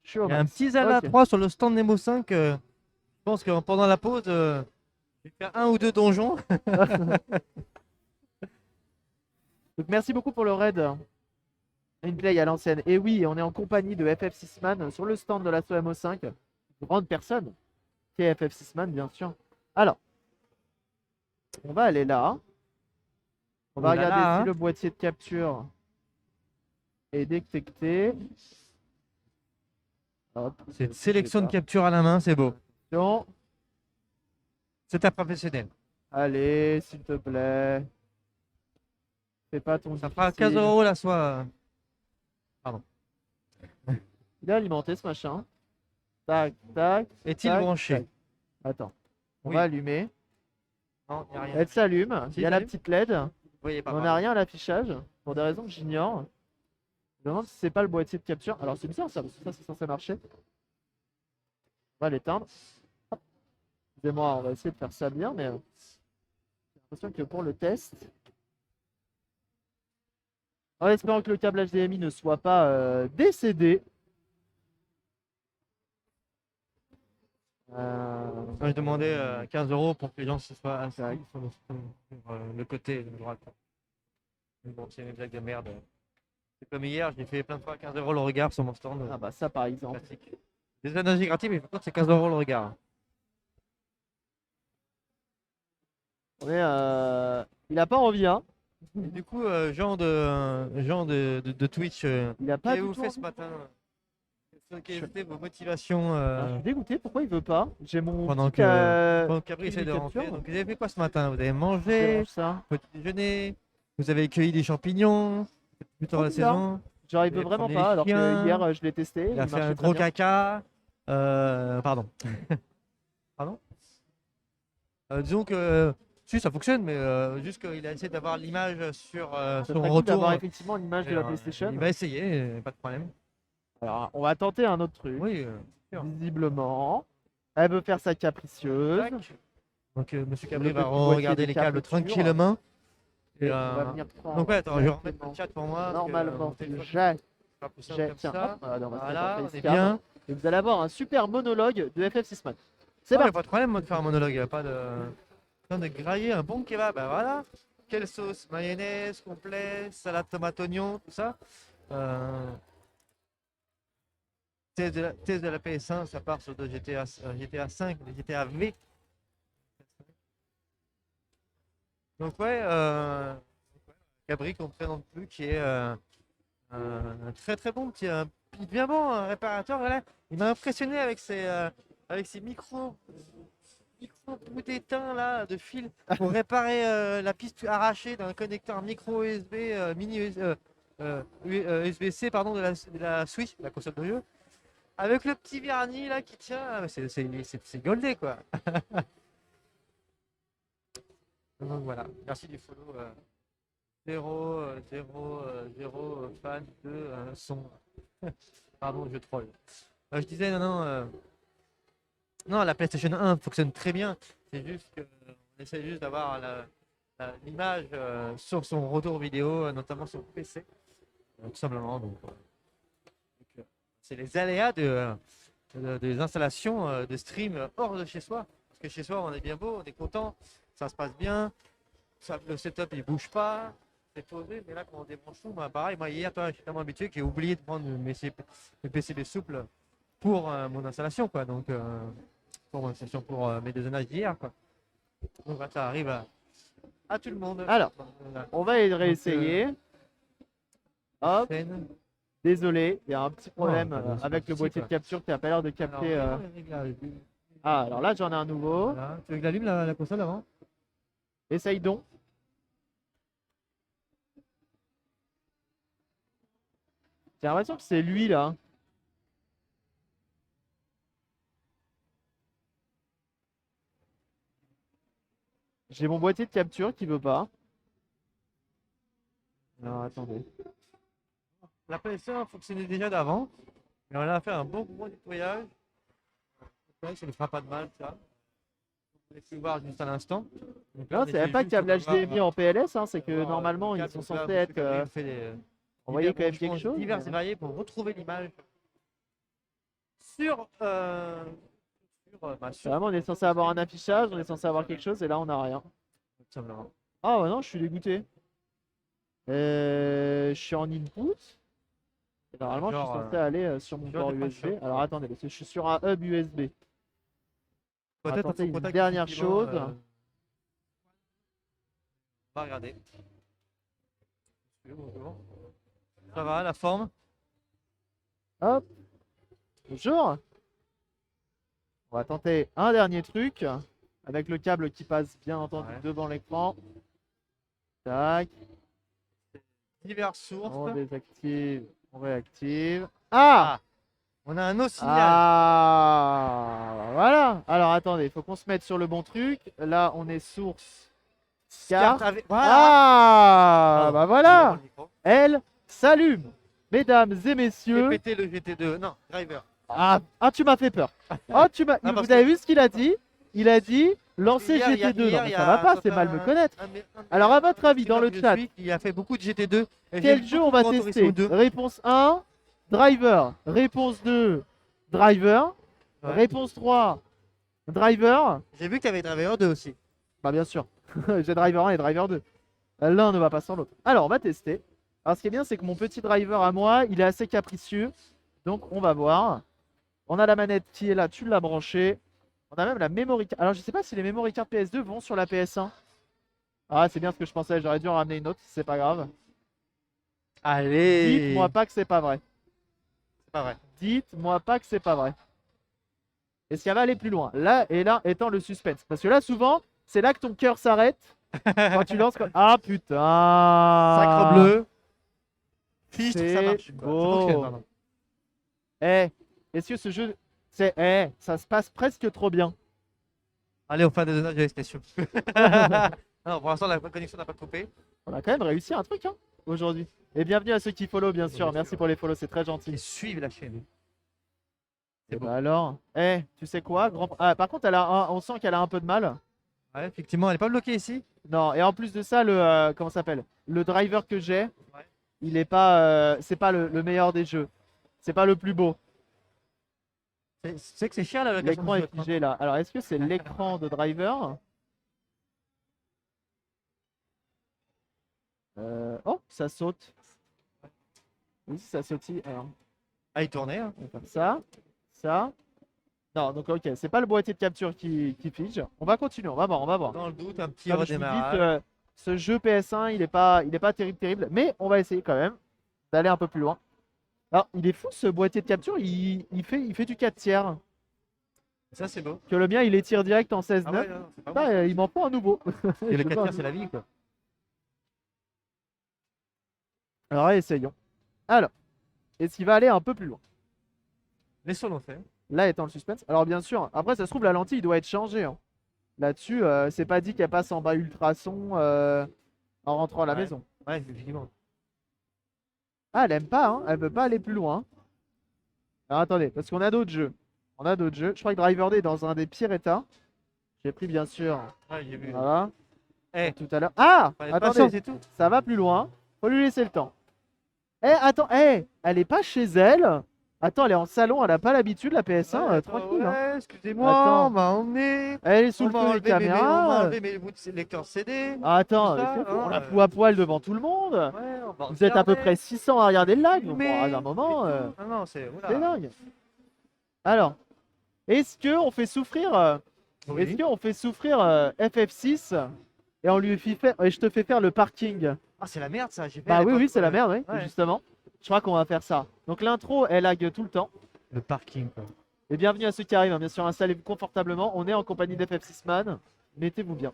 je suis au Il y a un max. petit Zelda Ok. 3 sur le stand Nemo 5. Je pense que pendant la pause, je vais faire un ou deux donjons. Donc merci beaucoup pour le raid. Une play à l'ancienne. Et oui, on est en compagnie de FF6 Man sur le stand de la SOMO5. Grande personne qui est FF6 Man, bien sûr. Alors, on va aller là. On va Oh là regarder là, si hein. le boîtier de capture est détecté. Hop, Cette sélection de capture à la main, c'est beau. capture. C'est un professionnel. Allez, s'il te plaît. Fais pas ton Ça fera difficile. 15 € la soie. Il est alimenté ce machin. Tac, tac. Est-il tac, branché? tac. Attends. On Oui. va allumer. Non, il n'y a rien. Elle s'allume. Si, Il y a la s'allume. petite LED. Vous voyez pas. On n'a rien à l'affichage. Pour des raisons que j'ignore. Je me demande si c'est pas le boîtier de capture. Alors c'est bizarre ça, parce que ça c'est censé marcher. On va l'éteindre. Hop. Excusez-moi, on va essayer de faire ça bien, mais j'ai l'impression que pour le test. En espérant que le câble HDMI ne soit pas décédé. Moi, je demandais 15 € pour que les gens se soient assis sur le côté de droite. Mais bon, c'est une blague de merde. C'est comme hier, j'ai fait plein de fois 15 € le regard sur mon stand. Ah bah ça par exemple. Classique. Des énergies gratuites, mais par contre, c'est 15 € le regard. On est, il a pas envie, hein. Et du coup, Jean de Twitch, Il a pas du qu'avez-vous tout fait envie. ce matin? Quelles étaient vos motivations Je suis dégoûté, pourquoi il veut pas? J'ai mon pendant petit, pendant qu'Abri essaie de capture. rentrer? Donc, vous avez fait quoi ce matin? Vous avez je mangé, dérange ça. petit déjeuner, vous avez cueilli des champignons, c'est plutôt Trop la bizarre. saison. Genre il Vous veut avez vraiment promené pas, les alors que chiens. hier je l'ai testé. Il a fait un marchait très gros bien. caca. Pardon. Pardon. Disons que si ça fonctionne, mais juste qu'il a essayé d'avoir l'image sur Ça son serait cool retour. d'avoir effectivement l'image de Et, la PlayStation. il va essayer, pas de problème. Alors on va tenter un autre truc. Oui. Sûr. Visiblement, elle veut faire sa capricieuse. Tac. Donc Monsieur Cabri Le va petit boîtier regarder des les câbles câbles purs. tranquillement. Et Et, on va venir prendre. donc ouais, attends, je vais remettre le directement, chat pour moi. parce que, normalement, mon téléphone, j'ai. pas plus simple comme Tiens, ça. hop, voilà, on va se mettre Voilà, en on est facecam. bien. Et vous allez avoir un super monologue de FF6 Man. C'est Ouais, y a parti. pas de problème moi, de faire un monologue, y a pas de. Besoin de grailler un bon kebab, ben voilà. Quelle sauce? Mayonnaise, complet, salade tomate oignon, tout ça. Euh, test de la PS1, ça part sur de GTA 5, de GTA V. Donc ouais, Cabri qu'on ne présente plus, qui est un très très bon petit, il devient bon, un réparateur. Voilà. Il m'a impressionné avec ses micros bout d'étain là de fil pour réparer la piste arrachée d'un connecteur micro USB mini USB-C pardon de la Switch, la console de jeu, avec le petit vernis là qui tient. C'est goldé quoi. Donc voilà, merci du follow. 0 fan de son. Pardon, je troll. Je disais non, la PlayStation 1 fonctionne très bien. C'est juste qu'on essaie juste d'avoir l'image sur son retour vidéo, notamment sur PC. Tout simplement. C'est les aléas des installations de stream hors de chez soi. Parce que chez soi, on est bien beau, on est content, ça se passe bien, le setup il bouge pas, c'est posé. Mais là, quand on débranche tout, pareil, moi hier, je suis tellement habitué que j'ai oublié de prendre mes PCB souples pour mon installation, quoi. Donc, pour mon installation pour mes dézonages d'hier, quoi. Donc, ça arrive à tout le monde. Alors, Voilà. on va réessayer. Hop, Chaîne. désolé, il y a un petit problème bah, c'est avec pas le petit, boîtier quoi. de capture qui a pas l'air de Alors, capter. voyons les réglages. Ah, alors là, j'en ai un nouveau. Voilà. Tu veux que j'allume la console avant? Essaye donc. J'ai l'impression que c'est lui là. J'ai mon boîtier de capture qui veut pas. Alors attendez. La PS1 fonctionnait déjà d'avant, mais on a fait un bon gros nettoyage. Ouais, ça ne fera pas de mal, ça. Vous pouvez voir juste à l'instant. Donc là, Non, on c'est essaie même pas juste de câblage voir, HDMI en PLS, hein, c'est que voir, normalement le ils câble. sont Donc là, censés Monsieur être Cabri fait envoyer quand même branchements quelque chose. divers et mais- variés pour retrouver l'image sur, sur Vraiment, on est censé avoir un affichage, on est censé avoir quelque chose et là on n'a rien. tout simplement. Ah ouais, non, je suis dégoûté. Je suis en input. Et normalement, je suis Genre, censé aller sur mon genre port t'es pas USB. chaud. Alors attendez, parce que je suis sur un hub USB. Peut-être Attendez, son une contact, dernière effectivement, chose. on va regarder. Bonjour. Ça va, la forme? Hop. Bonjour. On va tenter un dernier truc. Avec le câble qui passe bien entendu Ouais. devant l'écran. Tac. Diverses sources. On désactive. On réactive. Ah! On a un autre signal. Ah! Voilà. Alors attendez, il faut qu'on se mette sur le bon truc. Là, on est source. Carte. Voilà. Ah! Pardon, Bah je voilà. reprends le micro. Elle s'allume. Mesdames et J'ai messieurs. pété le GT2. Non, driver. Ah, tu m'as fait peur. Ah, tu m'as. parce Vous avez que- vu ce qu'il a dit? Il a dit lancer Hier, il y a- GT2. hier, Non, mais il y ça a va pas, c'est un- mal me connaître. un Alors, à votre un avis, dans le streamer que chat, je suis, il a fait beaucoup de GT2. et quel j'aime jeu beaucoup on va Gran Turismo tester? 2. Réponse 1, Driver. Réponse 2, Driver. Ouais. Réponse 3, Driver. J'ai vu que tu avais Driver 2 aussi. Bah, bien sûr. J'ai Driver 1 et Driver 2. L'un ne va pas sans l'autre. Alors, on va tester. Alors, ce qui est bien, c'est que mon petit driver à moi, il est assez capricieux. Donc, on va voir. On a la manette qui est là, tu l'as branchée. On a même la memory card. Alors, je sais pas si les memory cards PS2 vont sur la PS1. Ah, c'est bien ce que je pensais. J'aurais dû en ramener une autre, c'est pas grave. Allez. Dites-moi pas que c'est pas vrai. C'est pas vrai. Dites-moi pas que c'est pas vrai. Est-ce qu'elle va aller plus loin? Là et là étant le suspense. Parce que là, souvent, c'est là que ton cœur s'arrête. Quand tu lances. Ah putain! Sacre bleu. Fiche, ça C'est marche. Quoi. Ça beau. fonctionne, pardon. Eh, est-ce que ce jeu. Ça se passe presque trop bien. Allez, on fait un dézonage de l'expression. Non, pour l'instant, la connexion n'a pas coupé. On a quand même réussi un truc hein, aujourd'hui. Et bienvenue à ceux qui follow, bien sûr. Bien Merci sûr. pour les follow, c'est très Et gentil. suivent la chaîne. Et beau. bah alors, tu sais quoi, grand... Ah, par contre, on sent qu'elle a un peu de mal. Ouais, effectivement, elle est pas bloquée ici. Non, et en plus de ça, comment ça s'appelle? Le driver que j'ai, Ouais. il est pas, c'est pas le meilleur des jeux. C'est pas le plus beau. C'est que c'est cher la location L'écran de est jeu, hein. figé là. Alors, est-ce que c'est l'écran de driver? Oh, ça saute. Oui, ça sautille. Alors, Ah, il tournait, hein. on va faire ça, ça. Non, donc ok, c'est pas le boîtier de capture qui fige. On va continuer, on va voir, on va voir. Dans le doute, un petit Comme je vous dis, redémarrage. ce jeu PS1, il est pas terrible, terrible, mais on va essayer quand même d'aller un peu plus loin. Alors, il est fou ce boîtier de capture, il fait du 4 tiers. Ça, c'est beau. Que le mien, il étire direct en 16-9. Ah ouais, non, c'est pas Putain, bon. il m'en faut un nouveau. Et le Je 4 veux tiers, un- c'est la vie, quoi. Alors, essayons. Alors, est-ce qu'il va aller un peu plus loin? Laissons l'on fait. Là étant le suspense. Alors, bien sûr, après, ça se trouve, la lentille, il doit être changé, hein. Là-dessus, c'est pas dit qu'elle passe en bas ultrason en rentrant à la Ouais. maison. Ouais, effectivement. Ah, elle aime pas, hein. Elle veut pas aller plus loin. Alors, attendez, parce qu'on a d'autres jeux. On a d'autres jeux. Je crois que Driver Day est dans un des pires états. J'ai pris, bien sûr. Ouais, j'ai vu. Voilà. Eh, Tout à l'heure. Ah! fallait pas ça, Attendez, c'est tout. ça va plus loin. Faut lui laisser le temps. Eh, attends, elle est pas chez elle. Attends, elle est en salon, elle a pas l'habitude, la PS1, Ouais, tranquille, ouais, hein. excusez-moi, Attends. on m'a emmené. Elle est sous On le m'a feu des enlevé on m'a caméras. enlevé mes bouts de lecteur CD. Attends, tout ça, c'est fou, on hein, la fout à poil devant tout le monde. Ouais, on va Vous êtes à peu regarder, près 600 à regarder le live. Donc, bon, filmer, à un moment, et tout. Ah non, c'est. c'est Oula. dingue. Alors, est-ce que on fait souffrir, Oui. est-ce qu'on fait souffrir FF6 et on lui fait et je te fais faire le parking? Ah, c'est la merde ça. J'ai fait Bah à oui, l'époque, oui, c'est la ouais. merde, oui, Ouais. justement. Je crois qu'on va faire ça. Donc l'intro, elle lag tout le temps. Le parking, quoi. Et bienvenue à ceux qui arrivent, hein. Bien sûr, installez-vous confortablement. On est en compagnie d'FF6 Man. Mettez-vous bien.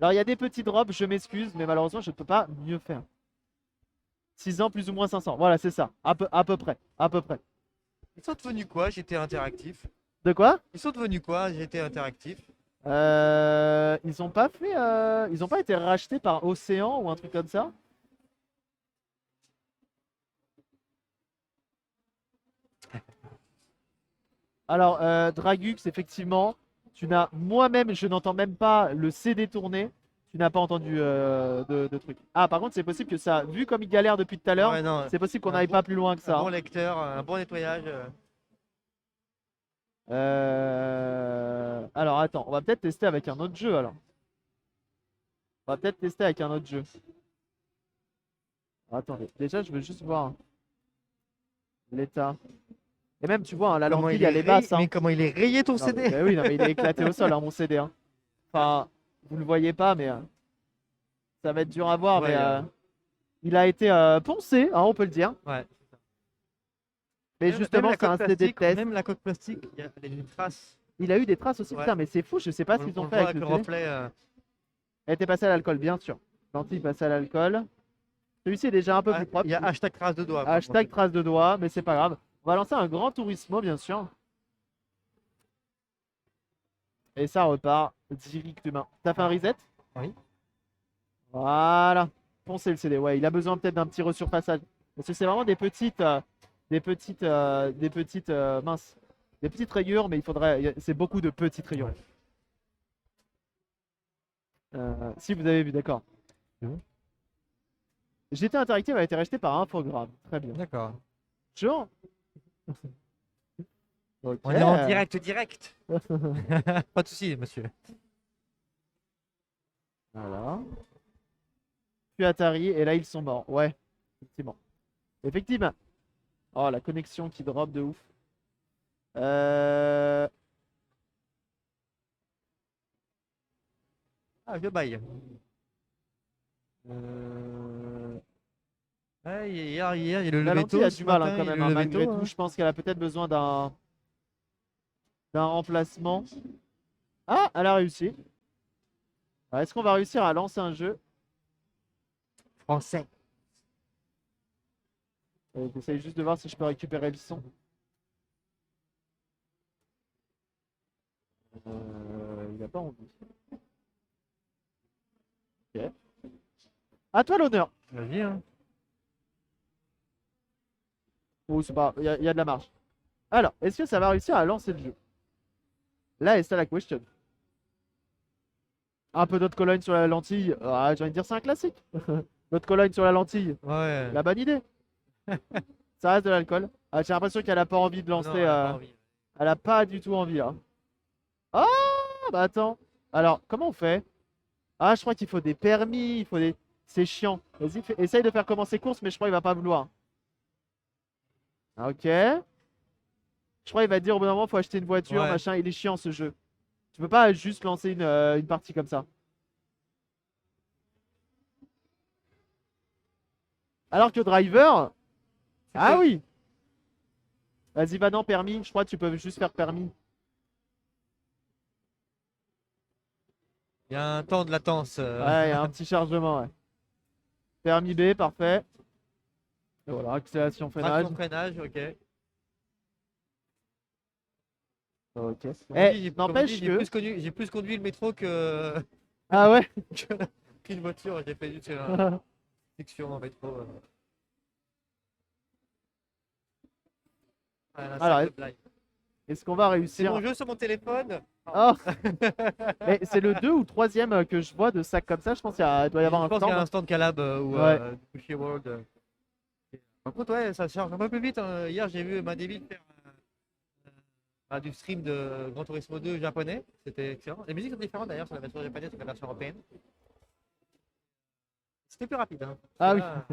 Alors, il y a des petits drops, je m'excuse, mais malheureusement, je ne peux pas mieux faire. 6 ans, plus ou moins 500. Voilà, c'est ça. À peu près. À peu près. Ils sont devenus quoi? J'étais interactif. De quoi? Ils sont devenus quoi? J'étais interactif. Ils ont pas fait. Ils ont pas été rachetés par Océan ou un truc comme ça? Alors, Dragux, effectivement, moi-même, je n'entends même pas le CD tourner. Tu n'as pas entendu de truc. Ah, par contre, c'est possible que ça, vu comme il galère depuis tout à l'heure, Ouais, non, c'est possible qu'on un n'aille bon- pas plus loin que un ça. bon lecteur, un bon nettoyage. Alors, attends, on va peut-être tester avec un autre jeu alors. On va peut-être tester avec un autre jeu. Attendez, déjà, je veux juste voir l'état. Et même, tu vois, hein, la Comment lentille, il est elle est basse, hein. Mais comment il est rayé ton Non, CD? bah oui, non, mais il est éclaté au sol, hein, mon CD, hein. Enfin, vous le voyez pas, mais ça va être dur à voir, Ouais, mais il a été poncé, hein, on peut le dire. Ouais. Mais justement, la c'est un coque CD de plastique, test. même la coque plastique, il y a des traces. Il a eu des traces aussi, Ouais. putain, mais c'est fou, je sais pas ce On qu'ils ont le fait voit avec avec le le CD. reflet. Elle était passée à l'alcool, bien sûr. Lentille passée à l'alcool. Celui-ci est déjà un peu plus propre. Il y a hashtag trace de doigt. Hashtag trace de doigt, mais c'est pas grave. On va lancer un grand Turismo, bien sûr. Et ça repart directement. T'as fait un reset? Oui. Voilà. Poncez le CD. Ouais, il a besoin peut-être d'un petit resurfaçage. Parce que c'est vraiment mince. Des petites rayures, mais c'est beaucoup de petites rayures. Si vous avez vu, d'accord. Mhm. GT Interactive a été racheté par Infogrames. Très bien. D'accord. Genre. Ok. On est en direct. Pas de souci, monsieur. Voilà. Puis Atari, et là ils sont morts. Ouais, effectivement. Effectivement. Oh, la connexion qui drop de ouf. Ah, je baille. Euh, Ouais, hier, il y a le La lever lentille tôt. a Ce du mal hein, matin, quand il y a même, le hein, lever malgré tôt, tout. hein. Je pense qu'elle a peut-être besoin d'un remplacement. Ah, elle a réussi. Alors, est-ce qu'on va réussir à lancer un jeu? Français. J'essaye juste de voir si je peux récupérer le son. Il n'a pas envie. Ok. À toi l'honneur. Vas-y, hein. Oh, c'est pas. Il y a de la marge. Alors, est-ce que ça va réussir à lancer le jeu? Là est ça la question. Un peu d'eau de Cologne sur la lentille. Ah, j'ai envie de dire c'est un classique. L'eau de Cologne sur la lentille. Ouais. La bonne idée. Ça reste de l'alcool. Ah, j'ai l'impression qu'elle a pas envie de Non, lancer. elle a pas envie. Elle a pas du tout envie là. Ah bah attends. Alors, comment on fait? Ah, je crois qu'il faut des permis, il faut des. C'est chiant. Vas-y, essaye de faire commencer course, mais je crois qu'il va pas vouloir. Ah, ok. Je crois qu'il va dire au bout d'un moment, faut acheter une voiture, Ouais. machin. Il est chiant ce jeu. Tu peux pas juste lancer une partie comme ça. Alors que Driver. Ah que- oui! Vas-y, va dans permis. Je crois que tu peux juste faire permis. Il y a un temps de latence. Ouais, il y a un petit chargement, ouais. Permis B, parfait. Et voilà, accélération, freinage. Traction, freinage, ok. Ok. Comme on Eh, dit, comme on n'empêche dit, que. j'ai plus conduit le métro que Ah ouais? qu'une voiture. J'ai fait juste une fiction en métro. Voilà, Alors, sac de blague. est-ce qu'on va C'est réussir? mon jeu sur mon téléphone. Oh! Mais c'est le 2 ou troisième que je vois de sac comme ça. Je pense qu'il doit y avoir Je un pense qu'il y a un stand. stand Calab ou Ouais. Sushi World. Par contre, ouais, ça charge un peu plus vite, hein. Hier, j'ai vu David faire du stream de Gran Turismo 2 japonais. C'était excellent. Les musiques sont différentes d'ailleurs sur la version japonaise et la version européenne. C'était plus rapide. Hein. Ah oui. Là,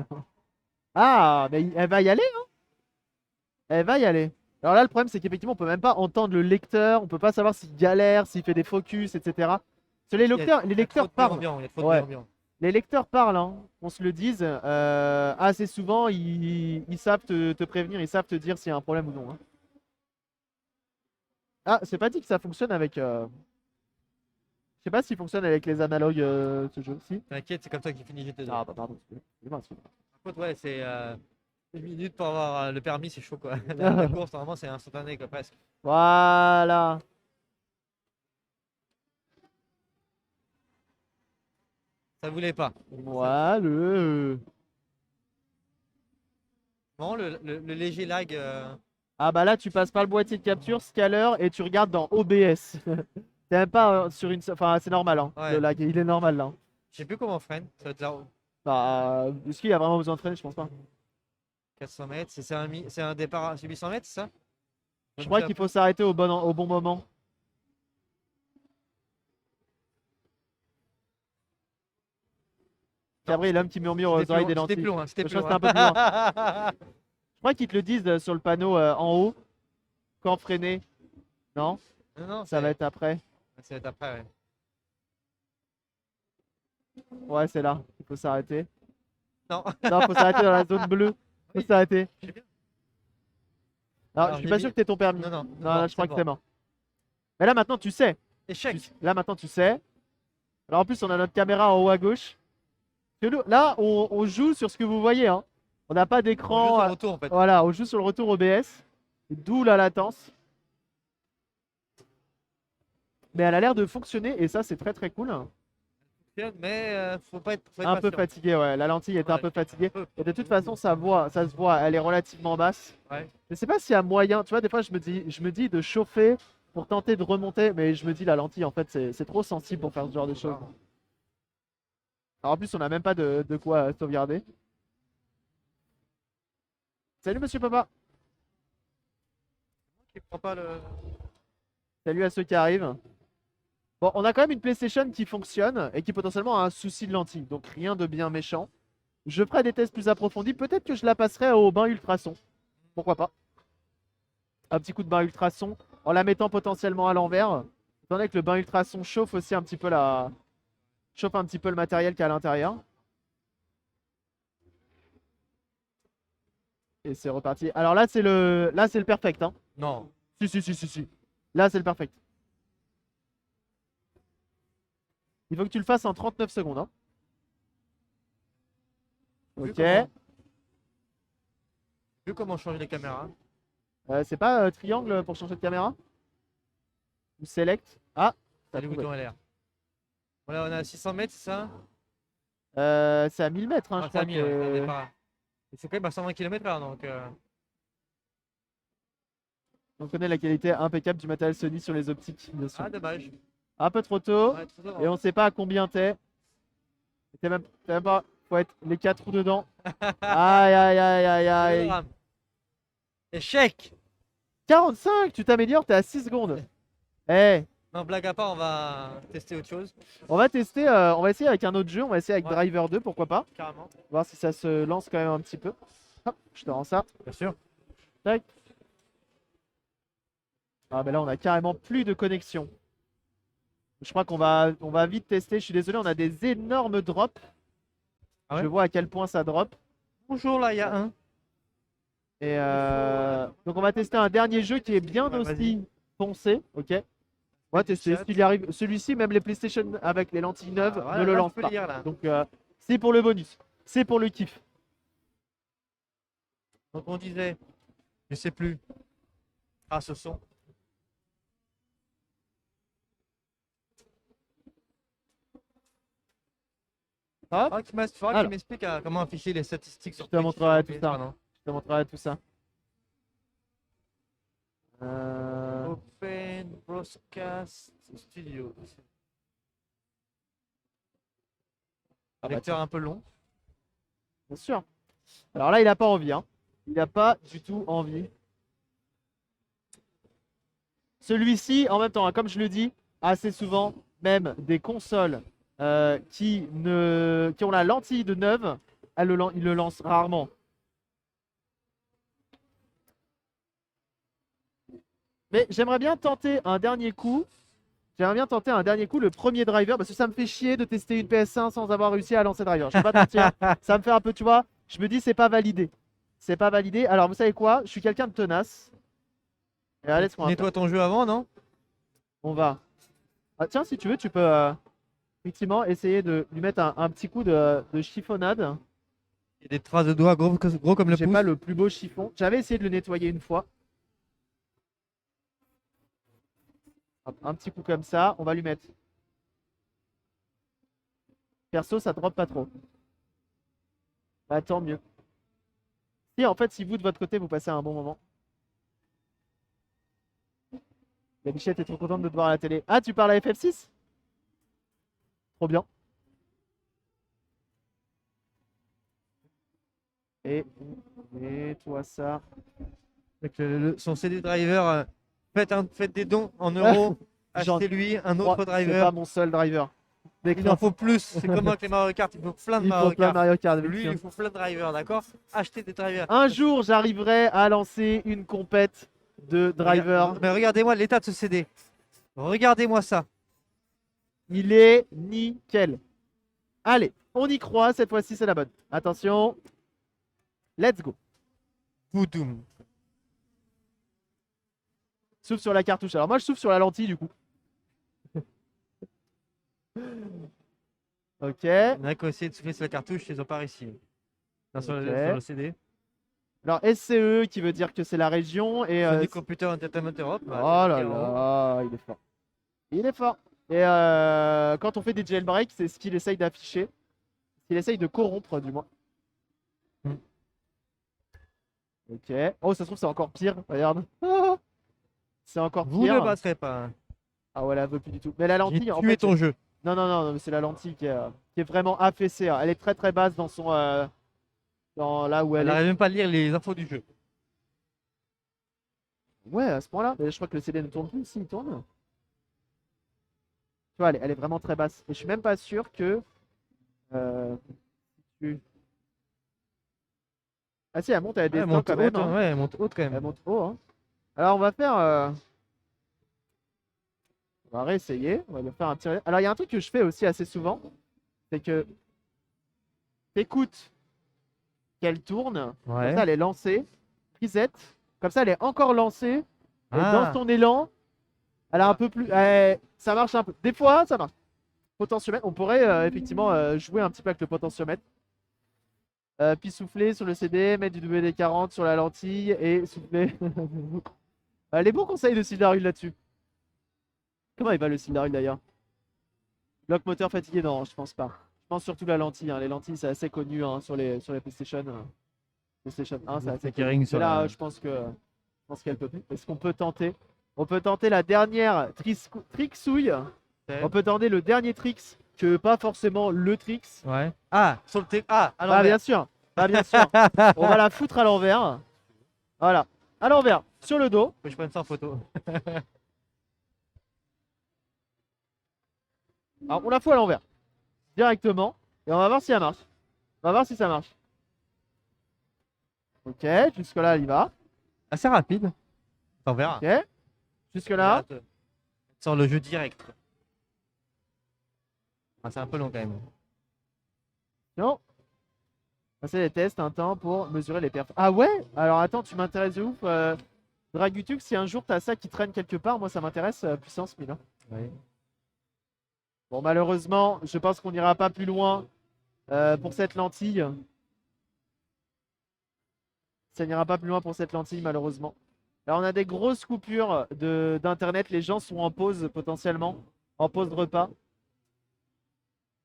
Ah, mais elle va y aller, hein? Elle va y aller. Alors là, le problème, c'est qu'effectivement, on peut même pas entendre le lecteur. On peut pas savoir s'il galère, s'il fait des focus, etc. Parce que les il y a- lecteurs, les il y a trop lecteurs de bruit parlent. ambiant, il y a trop de Ouais. bruit ambiant. Les lecteurs parlent, hein, qu'on se le dise. Assez souvent, ils savent te prévenir, ils savent te dire s'il y a un problème ou non, hein. Ah, c'est pas dit que ça fonctionne avec. Je sais pas s'il fonctionne avec les analogues, ce jeu. Si. T'inquiète, c'est comme ça qu'il finit GT2. Ah, bah pardon. Excuse-moi. Par contre, ouais, c'est une minute pour avoir le permis, c'est chaud quoi. La course, normalement, c'est instantané quoi, presque. Voilà. Ça voulait pas. Voilà. Bon, le léger lag. Ah bah là, tu passes par le boîtier de capture, scaler, et tu regardes dans OBS. T'es même pas sur une. Enfin, c'est normal, hein. Ouais. Le lag, il est normal là, hein. Je sais plus comment on freine. Ça va être là, Bah, est-ce qu'il y a vraiment besoin de freiner? Je pense pas. 400 mètres. C'est un départ à 800 mètres, c'est ça? Je crois qu'il faut s'arrêter au bon moment. Gabriel, l'homme qui murmure aux C'était oreilles plus des loin, c'était lentilles. plus loin, c'était Je plus crois que loin. c'était un peu plus loin. Je crois qu'ils te le disent sur le panneau en haut. Quand freiner. Non, Non, non, ça va être après. ça va être après, ouais. Ouais, c'est là. Il faut s'arrêter. Non. Non, faut s'arrêter dans la zone bleue. Faut Oui. s'arrêter. J'ai bien. Alors, Alors, je suis j'ai pas mis- sûr que t'aies ton permis. Non, non, Non, non, là, non, je crois c'est que c'est bon. mort. Mais là, maintenant, tu sais. Échec. Là, maintenant, tu sais. Alors, en plus, on a notre caméra en haut à gauche. Parce que là, on joue sur ce que vous voyez, hein. On n'a pas On joue d'écran. sur le retour en fait. Voilà, on joue sur le retour OBS. D'où la latence. Mais elle a l'air de fonctionner et ça, c'est très très cool. Mais faut pas être Un peu patient. fatigué, ouais. La lentille était un Ouais, peu fatiguée. un peu. Et de toute façon, ça se voit, elle est relativement basse. Ouais. Je sais pas s'il y a moyen, tu vois, des fois je me dis de chauffer pour tenter de remonter, mais je me dis la lentille en fait c'est trop sensible pour faire ce genre de choses. Alors en plus on n'a même pas de quoi sauvegarder. Salut monsieur papa, Qui prend pas le. salut à ceux qui arrivent. Bon, on a quand même une PlayStation qui fonctionne et qui potentiellement a un souci de lentille, donc rien de bien méchant. Je ferai des tests plus approfondis, peut-être que je la passerai au bain ultrason. Pourquoi pas? Un petit coup de bain ultrason en la mettant potentiellement à l'envers. Étant donné que le bain ultrason chauffe aussi un petit peu chauffe un petit peu le matériel qu'il y a à l'intérieur. Et c'est reparti. Alors là c'est le perfect, hein. Non. Si. Là c'est le perfect. Il faut que tu le fasses en 39 secondes, hein. Vu Ok. comment changer les caméras. C'est pas triangle pour changer de caméra? Ou select? Ah, T'as t'as les trouvé. boutons LR. Voilà, on est à 600 mètres, c'est ça? C'est à 1000 mètres, hein, Ah, je c'est à crois 1000, ouais, c'est un que. départ. Et c'est quand même à 120 km/h donc. On connaît la qualité impeccable du matériel Sony sur les optiques, bien sûr. Ah, dommage. Un peu trop tôt. Ouais, trop tôt. Et on sait pas à combien t'es. T'es même pas. Faut être les 4 roues dedans. Aïe aïe aïe aïe aïe. Drame. Échec. 45, tu t'améliores, t'es à 6 secondes. Eh, Non, blague à part, on va tester autre chose. on va tester, on va essayer avec un autre jeu, on va essayer avec Ouais. Driver 2, pourquoi pas. Carrément. Voir si ça se lance quand même un petit peu. Hop, je te rends ça. Bien sûr. Tac. Ah mais là on a carrément plus de connexion. Je crois qu'on va vite tester. Je suis désolé, on a des énormes drops. Ah ouais Je vois à quel point ça drop. Bonjour, là, il y a un. Et donc on va tester un dernier jeu qui est bien Ouais, aussi foncé, ok. On va tester chat. s'il y arrive. Celui-ci, même les PlayStation avec les lentilles neuves, Ah, voilà, ne le là, lance tu peux pas. lire, là. Donc c'est pour le bonus, c'est pour le kiff. Donc on disait, je sais plus. Ah, ce son. Hop, Faudra qu'il Alors. m'explique comment afficher les statistiques sur Je te Twitch, montrerai sur tout PS3, ça. non je te montrerai tout ça. Euh, Open Broadcast Studio. Ah bah Lecteur un peu long. Bien sûr. Alors là, il a pas envie, hein. Il n'a pas du tout envie. Celui-ci, en même temps, hein, comme je le dis assez souvent, même des consoles qui ont la lentille de neuve, ils le lancent rarement. Mais j'aimerais bien tenter un dernier coup. J'aimerais bien tenter un dernier coup, le premier driver, parce que ça me fait chier de tester une PS1 sans avoir réussi à lancer driver. Je vais pas te mentir, ça me fait un peu, tu vois, je me dis c'est pas validé. C'est pas validé. Alors vous savez quoi? Je suis quelqu'un de tenace. Et allez, ce qu'on va faire, Nettoie ton jeu avant, non? on va. Ah, tiens, si tu veux, tu peux effectivement essayer de lui mettre un petit coup de chiffonnade. Il y a des traces de doigts gros comme le J'ai pouce. pas le plus beau chiffon. J'avais essayé de le nettoyer une fois. Hop, un petit coup comme ça, on va lui mettre. Perso, ça drop pas trop. Bah tant mieux. Si en fait, si vous de votre côté, vous passez un bon moment. La bichette est trop contente de te voir à la télé. Ah, tu parles à FF6? Trop bien. Et toi ça. Avec son CD driver, faites des dons en euros. J'en- Achetez-lui un Moi, autre c'est pas driver. mon seul driver. Il en faut plus. C'est comme avec les Mario Kart. Il faut plein de Il faut Mario plein de Kart. Mario Kart. Lui, effectivement. il faut plein de drivers, d'accord? Achetez des drivers. Un jour, j'arriverai à lancer une compète de driver. Mais regardez-moi l'état de ce CD. Regardez-moi ça. Il est nickel. Allez, on y croit. Cette fois-ci, c'est la bonne. Attention. Let's go. Boudoum. Souffle sur la cartouche. Alors moi, je souffle sur la lentille du coup. Ok. Il y en a qui ont essayé de souffler sur la cartouche, ils n'ont pas réussi. Non, sur, Ok. sur le CD. Alors SCE qui veut dire que c'est la région et Sony Computer Entertainment Europe. oh bah, là c'est marqué en haut. là, il est fort. Il est fort. Et quand on fait des jailbreaks, c'est ce qu'il essaye d'afficher. Ce qu'il essaye de corrompre, du moins. Hmm. Ok. Oh, ça se trouve, c'est encore pire. Regarde. C'est encore Vous pire. ne passerez pas. Ah ouais, elle veut plus du tout. Mais la J'ai lentille, en tué fait. ton jeu. Non, non, non, mais c'est la lentille qui est vraiment affaissée, hein. Elle est très très basse dans son. Dans là où Elle elle est. n'arrive même pas à lire les infos du jeu. Ouais, à ce point-là. Mais je crois que le CD ne tourne plus. Si, il tourne. Tu vois, elle est vraiment très basse. Et je suis même pas sûr que. tu- Ah si, elle monte, elle a des Ouais, elle temps monte quand même, haute, hein. ouais, elle monte haute quand Elle même. monte haut, hein. Alors on va faire. On va réessayer. On va lui faire un tir. Alors il y a un truc que je fais aussi assez souvent. C'est que. T'écoutes qu'elle tourne. Comme Ouais. ça, elle est lancée. Reset. Comme ça, elle est encore lancée. Et Ah. dans son élan, elle a un peu plus. Ça marche un peu. Des fois, ça marche. Potentiomètre. On pourrait effectivement jouer un petit peu avec le potentiomètre. Puis souffler sur le CD, mettre du WD-40 sur la lentille et souffler. Les bons conseils de Sildarul là-dessus. Comment il va le Sildarul d'ailleurs? Bloc moteur fatigué, non, je pense pas. Je pense surtout la lentille, hein. Les lentilles, c'est assez connu, hein, sur les PlayStation. PlayStation 1, c'est assez Flickering connu. sur Mais là, la- je pense qu'elle peut plus. Est-ce qu'on peut tenter? On peut tenter la dernière trixouille. On peut tenter le dernier tricks, que pas forcément le tricks. Ouais. Ah, sur le T. Ah, à Bah l'envers. bien sûr, bah bien sûr. On va la foutre à l'envers. Voilà, à l'envers, sur le dos. Faut que je prenne ça en photo. Alors on la fout à l'envers, directement. Et on va voir si elle marche. On va voir si ça marche. Ok, jusque là elle y va. Assez rapide. T'en verras. Ok, jusque là. Sur le jeu direct. Ah, c'est un peu long quand même. Non. Passer les tests un temps pour mesurer les pertes. Ah ouais? Alors attends, tu m'intéresses de ouf. Dragutux, si un jour t'as ça qui traîne quelque part, moi ça m'intéresse, puissance 1000. Hein. Oui. Bon, malheureusement, je pense qu'on n'ira pas plus loin pour cette lentille. Ça n'ira pas plus loin pour cette lentille, malheureusement. Là, on a des grosses coupures d'internet. Les gens sont en pause potentiellement, en pause de repas.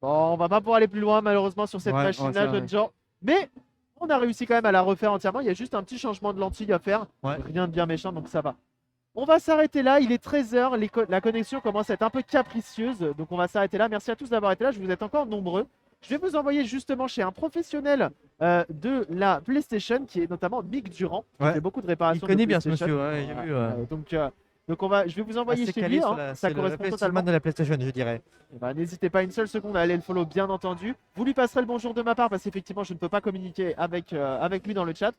Bon, on va pas pouvoir aller plus loin, malheureusement, sur cette Ouais, machine-là, ouais, c'est jeunes gens. Mais on a réussi quand même à la refaire entièrement. Il y a juste un petit changement de lentille à faire. Ouais. Rien de bien méchant, donc ça va. On va s'arrêter là. Il est 13h. La connexion commence à être un peu capricieuse. Donc on va s'arrêter là. Merci à tous d'avoir été là. Vous êtes encore nombreux. Je vais vous envoyer justement chez un professionnel de la PlayStation, qui est notamment Mick Durand, qui Ouais. fait beaucoup de Il réparations. connaît de bien ce PlayStation. monsieur, ouais, j'ai vu. Donc je vais vous envoyer Assez chez calé lui. sur Hein. la- Ça c'est le correspond festival totalement. de la PlayStation, je dirais. Eh ben, n'hésitez pas une seule seconde à aller le follow, bien entendu. Vous lui passerez le bonjour de ma part parce qu'effectivement, je ne peux pas communiquer avec lui dans le chat.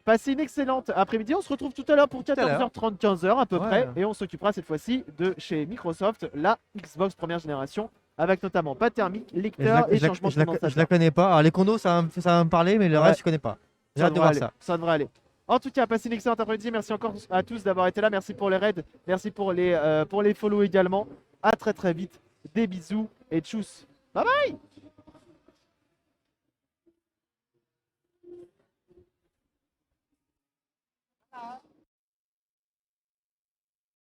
Passez une excellente après-midi. On se retrouve tout à l'heure pour à l'heure. 14h30, 15h à peu Ouais. près. Et on s'occupera cette fois-ci de chez Microsoft, la Xbox première génération, avec notamment pas thermique, Et lecteur et changement de je la condensateur. connais pas. Alors les condos, ça va me parler, mais le Ouais. reste, je connais pas. J'ai hâte de voir aller, ça. ça devrait aller. En tout cas, passez une excellente après-midi. Merci encore à tous d'avoir été là. Merci pour les raids. Merci pour les follow également. À très très vite. Des bisous et tchuss. Bye bye.